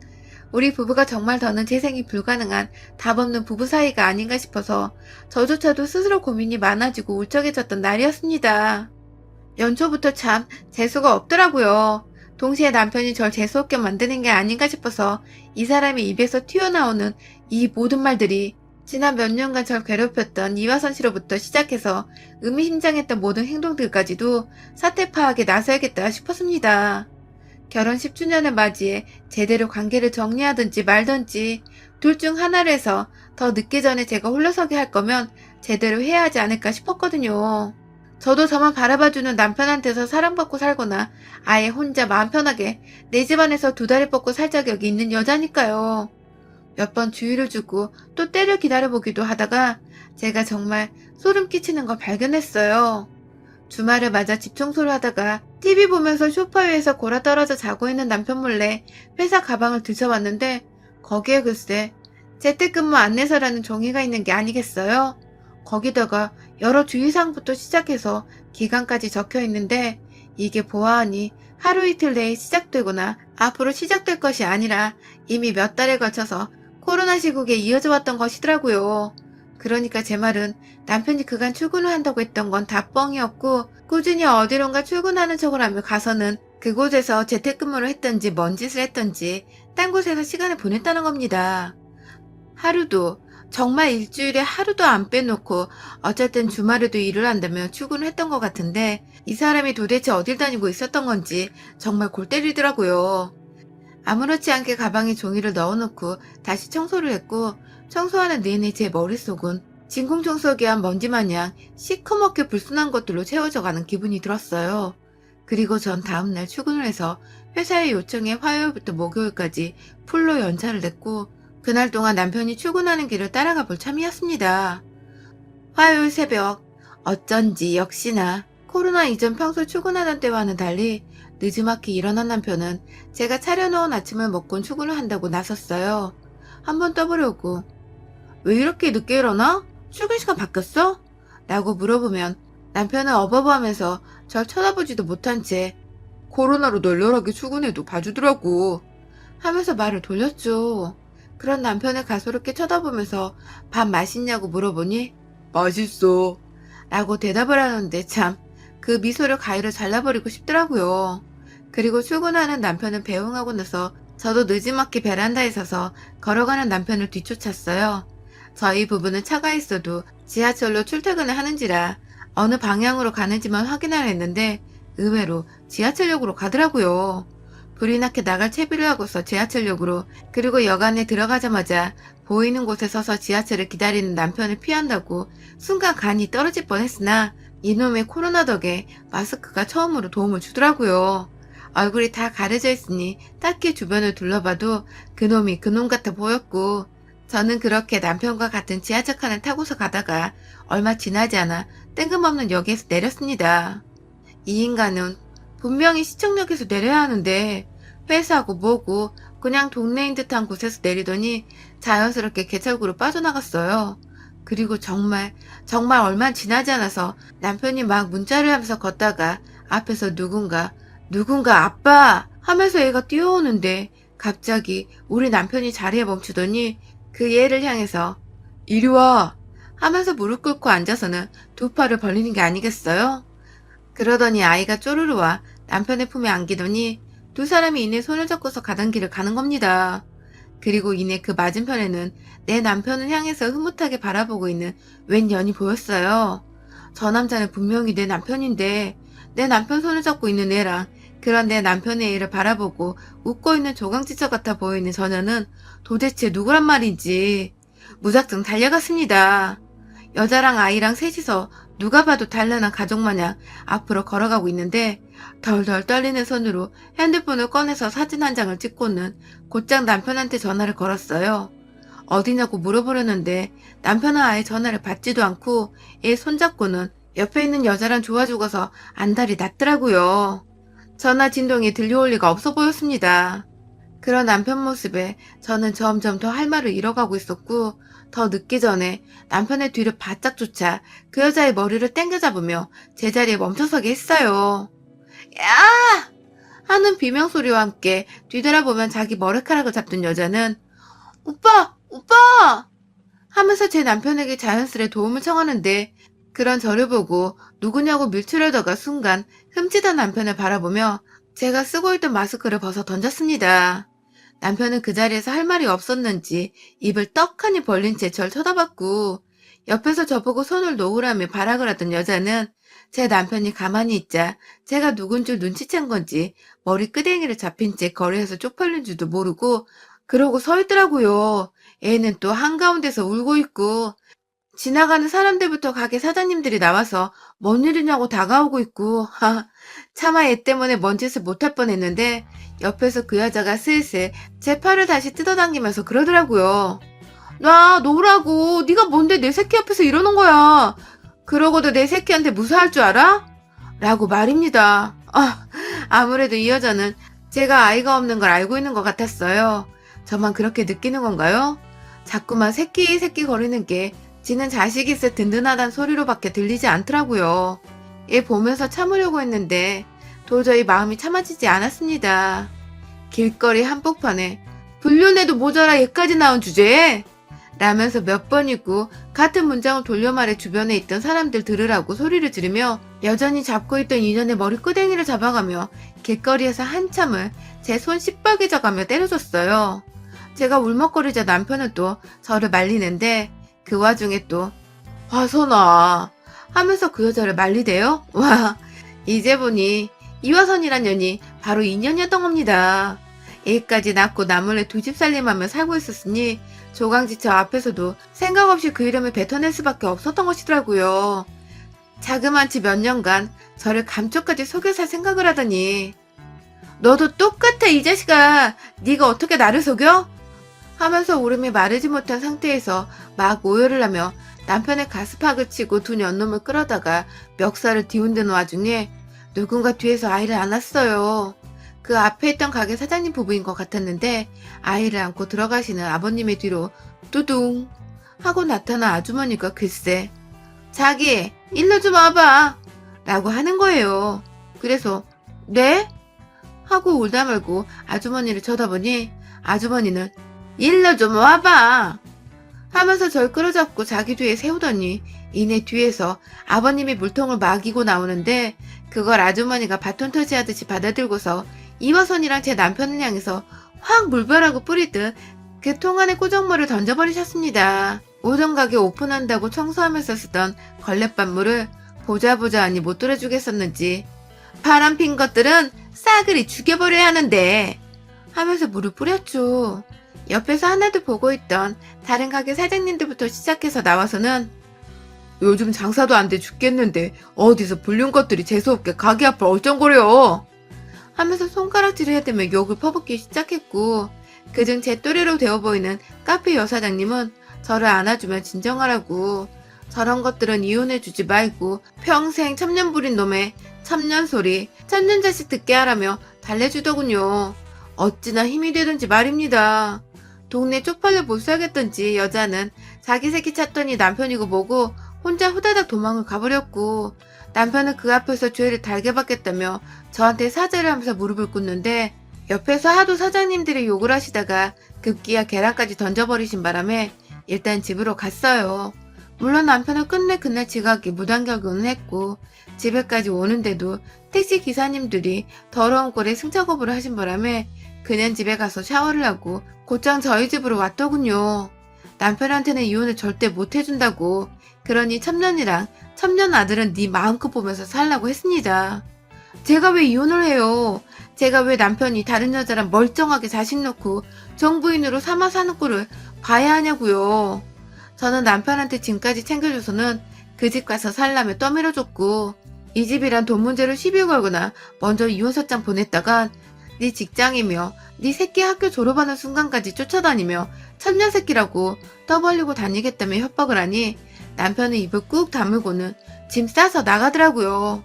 우리 부부가 정말 더는 재생이 불가능한 답 없는 부부 사이가 아닌가 싶어서 저조차도 스스로 고민이 많아지고 울적해졌던 날이었습니다. 연초부터 참 재수가 없더라고요. 동시에 남편이 절 재수없게 만드는 게 아닌가 싶어서 이 사람의 입에서 튀어나오는 이 모든 말들이 지난 몇 년간 절 괴롭혔던 이화선 씨로부터 시작해서 의미심장했던 모든 행동들까지도 사태 파악에 나서야겠다 싶었습니다. 결혼 10주년을 맞이해 제대로 관계를 정리하든지 말든지 둘 중 하나를 해서 더 늦기 전에 제가 홀로서게 할 거면 제대로 해야 하지 않을까 싶었거든요. 저도 저만 바라봐주는 남편한테서 사랑받고 살거나 아예 혼자 마음 편하게 내 집안에서 두 다리 뻗고 살 자격이 있는 여자니까요. 몇 번 주의를 주고 또 때를 기다려보기도 하다가 제가 정말 소름 끼치는 걸 발견했어요. 주말을 맞아 집 청소를 하다가 TV 보면서 소파 위에서 골아떨어져 자고 있는 남편 몰래 회사 가방을 들춰봤는데 거기에 글쎄 재택근무 안내서라는 종이가 있는 게 아니겠어요? 거기다가 여러 주의사항부터 시작해서 기간까지 적혀 있는데 이게 보아하니 하루 이틀 내에 시작되거나 앞으로 시작될 것이 아니라 이미 몇 달에 걸쳐서 코로나 시국에 이어져 왔던 것이더라고요. 그러니까 제 말은 남편이 그간 출근을 한다고 했던 건 다 뻥이었고 꾸준히 어디론가 출근하는 척을 하며 가서는 그곳에서 재택근무를 했던지 뭔 짓을 했던지 딴 곳에서 시간을 보냈다는 겁니다. 하루도 정말 일주일에 하루도 안 빼놓고 어쨌든 주말에도 일을 한다며 출근을 했던 것 같은데 이 사람이 도대체 어딜 다니고 있었던 건지 정말 골 때리더라고요. 아무렇지 않게 가방에 종이를 넣어놓고 다시 청소를 했고 청소하는 내내 제 머릿속은 진공청소기에 한 먼지 마냥 시커멓게 불순한 것들로 채워져 가는 기분이 들었어요. 그리고 전 다음날 출근을 해서 회사의 요청에 화요일부터 목요일까지 풀로 연차를 냈고 그날 동안 남편이 출근하는 길을 따라가 볼 참이었습니다. 화요일 새벽 어쩐지 역시나 코로나 이전 평소 출근하던 때와는 달리 느지막이 일어난 남편은 제가 차려놓은 아침을 먹곤 출근을 한다고 나섰어요. 한번 떠보려고 왜 이렇게 늦게 일어나? 출근 시간 바뀌었어? 라고 물어보면 남편은 어버버하면서 절 쳐다보지도 못한 채 코로나로 널널하게 출근해도 봐주더라고 하면서 말을 돌렸죠. 그런 남편을 가소롭게 쳐다보면서 밥 맛있냐고 물어보니 맛있어 라고 대답을 하는데 참 그 미소를 가위로 잘라버리고 싶더라고요. 그리고 출근하는 남편은 배웅하고 나서 저도 느지막이 베란다에 서서 걸어가는 남편을 뒤쫓았어요. 저희 부부는 차가 있어도 지하철로 출퇴근을 하는지라 어느 방향으로 가는지만 확인하려 했는데 의외로 지하철역으로 가더라고요. 불이 나게 나갈 채비를 하고서 지하철역으로 그리고 여관에 들어가자마자 보이는 곳에 서서 지하철을 기다리는 남편을 피한다고 순간 간이 떨어질 뻔했으나 이놈의 코로나 덕에 마스크가 처음으로 도움을 주더라고요. 얼굴이 다 가려져 있으니 딱히 주변을 둘러봐도 그놈이 그놈 같아 보였고 저는 그렇게 남편과 같은 지하철 칸을 타고서 가다가 얼마 지나지 않아 뜬금없는 역에서 내렸습니다. 이 인간은 분명히 시청역에서 내려야 하는데 회사고 뭐고 그냥 동네인 듯한 곳에서 내리더니 자연스럽게 개찰구로 빠져나갔어요. 그리고 정말 얼마 지나지 않아서 남편이 막 문자를 하면서 걷다가 앞에서 누군가 아빠 하면서 얘가 뛰어오는데 갑자기 우리 남편이 자리에 멈추더니 그 얘를 향해서 이리 와 하면서 무릎 꿇고 앉아서는 두 팔을 벌리는 게 아니겠어요? 그러더니 아이가 쪼르르 와 남편의 품에 안기더니 두 사람이 이내 손을 잡고서 가던 길을 가는 겁니다. 그리고 이내 그 맞은편에는 내 남편을 향해서 흐뭇하게 바라보고 있는 웬 년이 보였어요. 저 남자는 분명히 내 남편인데 내 남편 손을 잡고 있는 애랑 그런 내 남편의 애를 바라보고 웃고 있는 조강지처 같아 보이는 저 년은 도대체 누구란 말인지 무작정 달려갔습니다. 여자랑 아이랑 셋이서 누가 봐도 단란한 가족마냥 앞으로 걸어가고 있는데 덜덜 떨리는 손으로 핸드폰을 꺼내서 사진 한 장을 찍고는 곧장 남편한테 전화를 걸었어요. 어디냐고 물어보려는데 남편은 아예 전화를 받지도 않고 얘 손잡고는 옆에 있는 여자랑 좋아 죽어서 안달이 났더라고요. 전화 진동이 들려올 리가 없어 보였습니다. 그런 남편 모습에 저는 점점 더 할 말을 잃어가고 있었고 더 늦기 전에 남편의 뒤를 바짝 쫓아 그 여자의 머리를 땡겨 잡으며 제자리에 멈춰서게 했어요. 야! 하는 비명소리와 함께 뒤돌아보면 자기 머리카락을 잡던 여자는 오빠! 오빠! 하면서 제 남편에게 자연스레 도움을 청하는데 그런 저를 보고 누구냐고 밀치려다가 순간 흠칫한 남편을 바라보며 제가 쓰고 있던 마스크를 벗어 던졌습니다. 남편은 그 자리에서 할 말이 없었는지 입을 떡하니 벌린 채 절 쳐다봤고 옆에서 저보고 손을 놓으라며 발악을 하던 여자는 제 남편이 가만히 있자 제가 누군 줄 눈치챈 건지 머리 끄댕이를 잡힌 채 거리에서 쪽팔린 줄도 모르고 그러고 서 있더라고요. 애는 또 한가운데서 울고 있고 지나가는 사람들부터 가게 사장님들이 나와서 뭔 일이냐고 다가오고 있고 차마 애 때문에 뭔 짓을 못할 뻔했는데 옆에서 그 여자가 슬슬 제 팔을 다시 뜯어당기면서 그러더라고요. 나 놓으라고. 네가 뭔데 내 새끼 옆에서 이러는 거야. 그러고도 내 새끼한테 무사할 줄 알아? 라고 말입니다. 아무래도 이 여자는 제가 아이가 없는 걸 알고 있는 것 같았어요. 저만 그렇게 느끼는 건가요? 자꾸만 새끼 거리는 게 지는 자식이 있어 든든하단 소리로밖에 들리지 않더라고요. 얘 보면서 참으려고 했는데 도저히 마음이 참아지지 않았습니다. 길거리 한복판에 불륜해도 모자라 얘까지 나온 주제에 라면서 몇 번이고 같은 문장을 돌려 말해 주변에 있던 사람들 들으라고 소리를 지르며 여전히 잡고 있던 인연의 머리끄댕이를 잡아가며 길거리에서 한참을 제 손 시뻘개져가며 때려줬어요. 제가 울먹거리자 남편은 또 저를 말리는데 그 와중에 또 화선아 하면서 그 여자를 말리대요? 와, 이제 보니 이화선이란 년이 바로 인연이었던 겁니다. 애까지 낳고 나몰래 두 집 살림하며 살고 있었으니 조강지 저 앞에서도 생각 없이 그 이름을 뱉어낼 수밖에 없었던 것이더라고요. 자그만치 몇 년간 저를 감쪽까지 속여 살 생각을 하더니 너도 똑같아 이 자식아. 네가 어떻게 나를 속여? 하면서 울음이 마르지 못한 상태에서 막 오열을 하며 남편의 가스팍을 치고 두 년놈을 끌어다가 멱살을 뒤흔드는 와중에 누군가 뒤에서 아이를 안았어요. 그 앞에 있던 가게 사장님 부부인 것 같았는데 아이를 안고 들어가시는 아버님의 뒤로 뚜둥 하고 나타난 아주머니가 글쎄 자기 일로 좀 와봐 라고 하는 거예요. 그래서 네? 하고 울다 말고 아주머니를 쳐다보니 아주머니는 일로 좀 와봐 하면서 절 끌어잡고 자기 뒤에 세우더니 이내 뒤에서 아버님이 물통을 막이고 나오는데 그걸 아주머니가 바톤 터치하듯이 받아들고서 이화선이랑 제 남편을 향해서 확 물벼락을 뿌리듯 그 통 안에 꾸정물을 던져버리셨습니다. 오전 가게 오픈한다고 청소하면서 쓰던 걸레밥물을 보자 하니 못 들어주겠었는지 바람핀 것들은 싸그리 죽여버려야 하는데 하면서 물을 뿌렸죠. 옆에서 하나도 보고 있던 다른 가게 사장님들부터 시작해서 나와서는 요즘 장사도 안 돼 죽겠는데 어디서 불륜 것들이 재수없게 가게 앞을 얼쩡거려 하면서 손가락질을 해대며 욕을 퍼붓기 시작했고 그중 제 또래로 되어 보이는 카페 여사장님은 저를 안아주며 진정하라고 저런 것들은 이혼해주지 말고 평생 천년 부린 놈의 천년소리 천년자식 듣게 하라며 달래주더군요. 어찌나 힘이 되든지 말입니다. 동네 쪽팔려 못 살겠던지 여자는 자기 새끼 찾더니 남편이고 뭐고 혼자 후다닥 도망을 가버렸고 남편은 그 앞에서 죄를 달게 받겠다며 저한테 사죄를 하면서 무릎을 꿇는데 옆에서 하도 사장님들이 욕을 하시다가 급기야 계란까지 던져버리신 바람에 일단 집으로 갔어요. 물론 남편은 끝내 그날 지각이 무단결근을 했고 집에까지 오는데도 택시 기사님들이 더러운 꼴에 승차 거부를 하신 바람에 그냥 집에 가서 샤워를 하고 곧장 저희 집으로 왔더군요. 남편한테는 이혼을 절대 못 해준다고 그러니 첨년이랑 첨년 아들은 네 마음껏 보면서 살라고 했습니다. 제가 왜 이혼을 해요? 제가 왜 남편이 다른 여자랑 멀쩡하게 자식 놓고 정부인으로 삼아 사는 꼴을 봐야 하냐고요. 저는 남편한테 짐까지 챙겨줘서는 그 집 가서 살라며 떠밀어줬고 이 집이란 돈 문제로 시비 걸거나 먼저 이혼서장 보냈다간 네 직장이며 네 새끼 학교 졸업하는 순간까지 쫓아다니며 천년새끼라고 떠벌리고 다니겠다며 협박을 하니 남편은 입을 꾹 다물고는 짐 싸서 나가더라고요.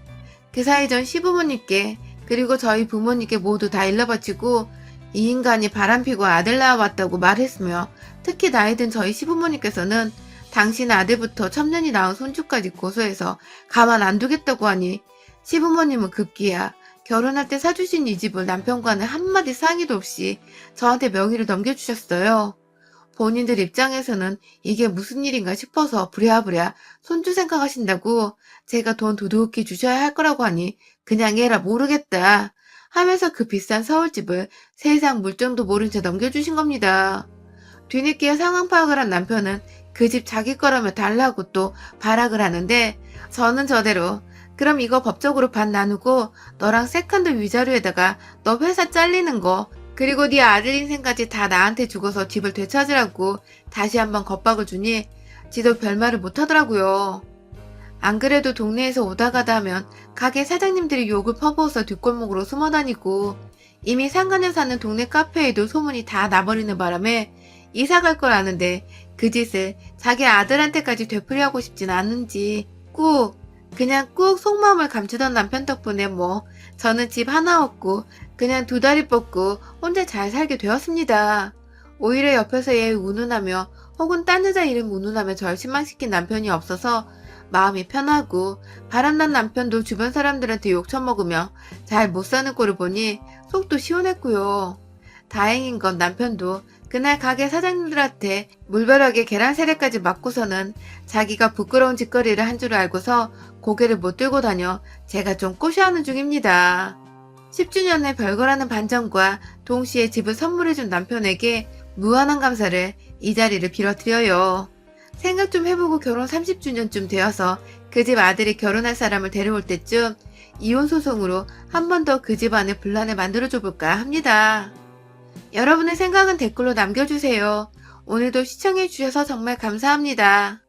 그 사이 전 시부모님께 그리고 저희 부모님께 모두 다 일러바치고 이 인간이 바람피고 아들 낳아왔다고 말했으며 특히 나이든 저희 시부모님께서는 당신 아들부터 첨년이 낳은 손주까지 고소해서 가만 안 두겠다고 하니 시부모님은 급기야 결혼할 때 사주신 이 집을 남편과는 한마디 상의도 없이 저한테 명의를 넘겨주셨어요. 본인들 입장에서는 이게 무슨 일인가 싶어서 부랴부랴 손주 생각하신다고 제가 돈 두둑히 주셔야 할 거라고 하니 그냥 해라 모르겠다 하면서 그 비싼 서울집을 세상 물정도 모른 채 넘겨주신 겁니다. 뒤늦게 상황 파악을 한 남편은 그 집 자기 거라며 달라고 또 발악을 하는데 저는 저대로 그럼 이거 법적으로 반 나누고 너랑 세컨드 위자료에다가 너 회사 잘리는 거 그리고 네 아들 인생까지 다 나한테 주고서 집을 되찾으라고 다시 한번 겁박을 주니 지도 별말을 못하더라고요. 안 그래도 동네에서 오다 가다 하면 가게 사장님들이 욕을 퍼부어서 뒷골목으로 숨어다니고 이미 상가녀 사는 동네 카페에도 소문이 다 나버리는 바람에 이사 갈 걸 아는데 그 짓을 자기 아들한테까지 되풀이하고 싶진 않은지 그냥 꾹 속마음을 감추던 남편 덕분에 뭐 저는 집 하나 얻고 그냥 두 다리 뻗고 혼자 잘 살게 되었습니다. 오히려 옆에서 얘 운운하며 혹은 딴 여자 이름 운운하며 절 실망시킨 남편이 없어서 마음이 편하고 바람난 남편도 주변 사람들한테 욕 처먹으며 잘 못 사는 꼴을 보니 속도 시원했고요. 다행인 건 남편도 그날 가게 사장님들한테 물벼락에 계란 세례까지 맞고서는 자기가 부끄러운 짓거리를 한 줄 알고서 고개를 못 들고 다녀 제가 좀 꼬셔하는 중입니다. 10주년의 별거라는 반전과 동시에 집을 선물해준 남편에게 무한한 감사를 이 자리를 빌어드려요. 생각 좀 해보고 결혼 30주년쯤 되어서 그 집 아들이 결혼할 사람을 데려올 때쯤 이혼 소송으로 한 번 더 그 집안의 분란을 만들어줘 볼까 합니다. 여러분의 생각은 댓글로 남겨주세요. 오늘도 시청해주셔서 정말 감사합니다.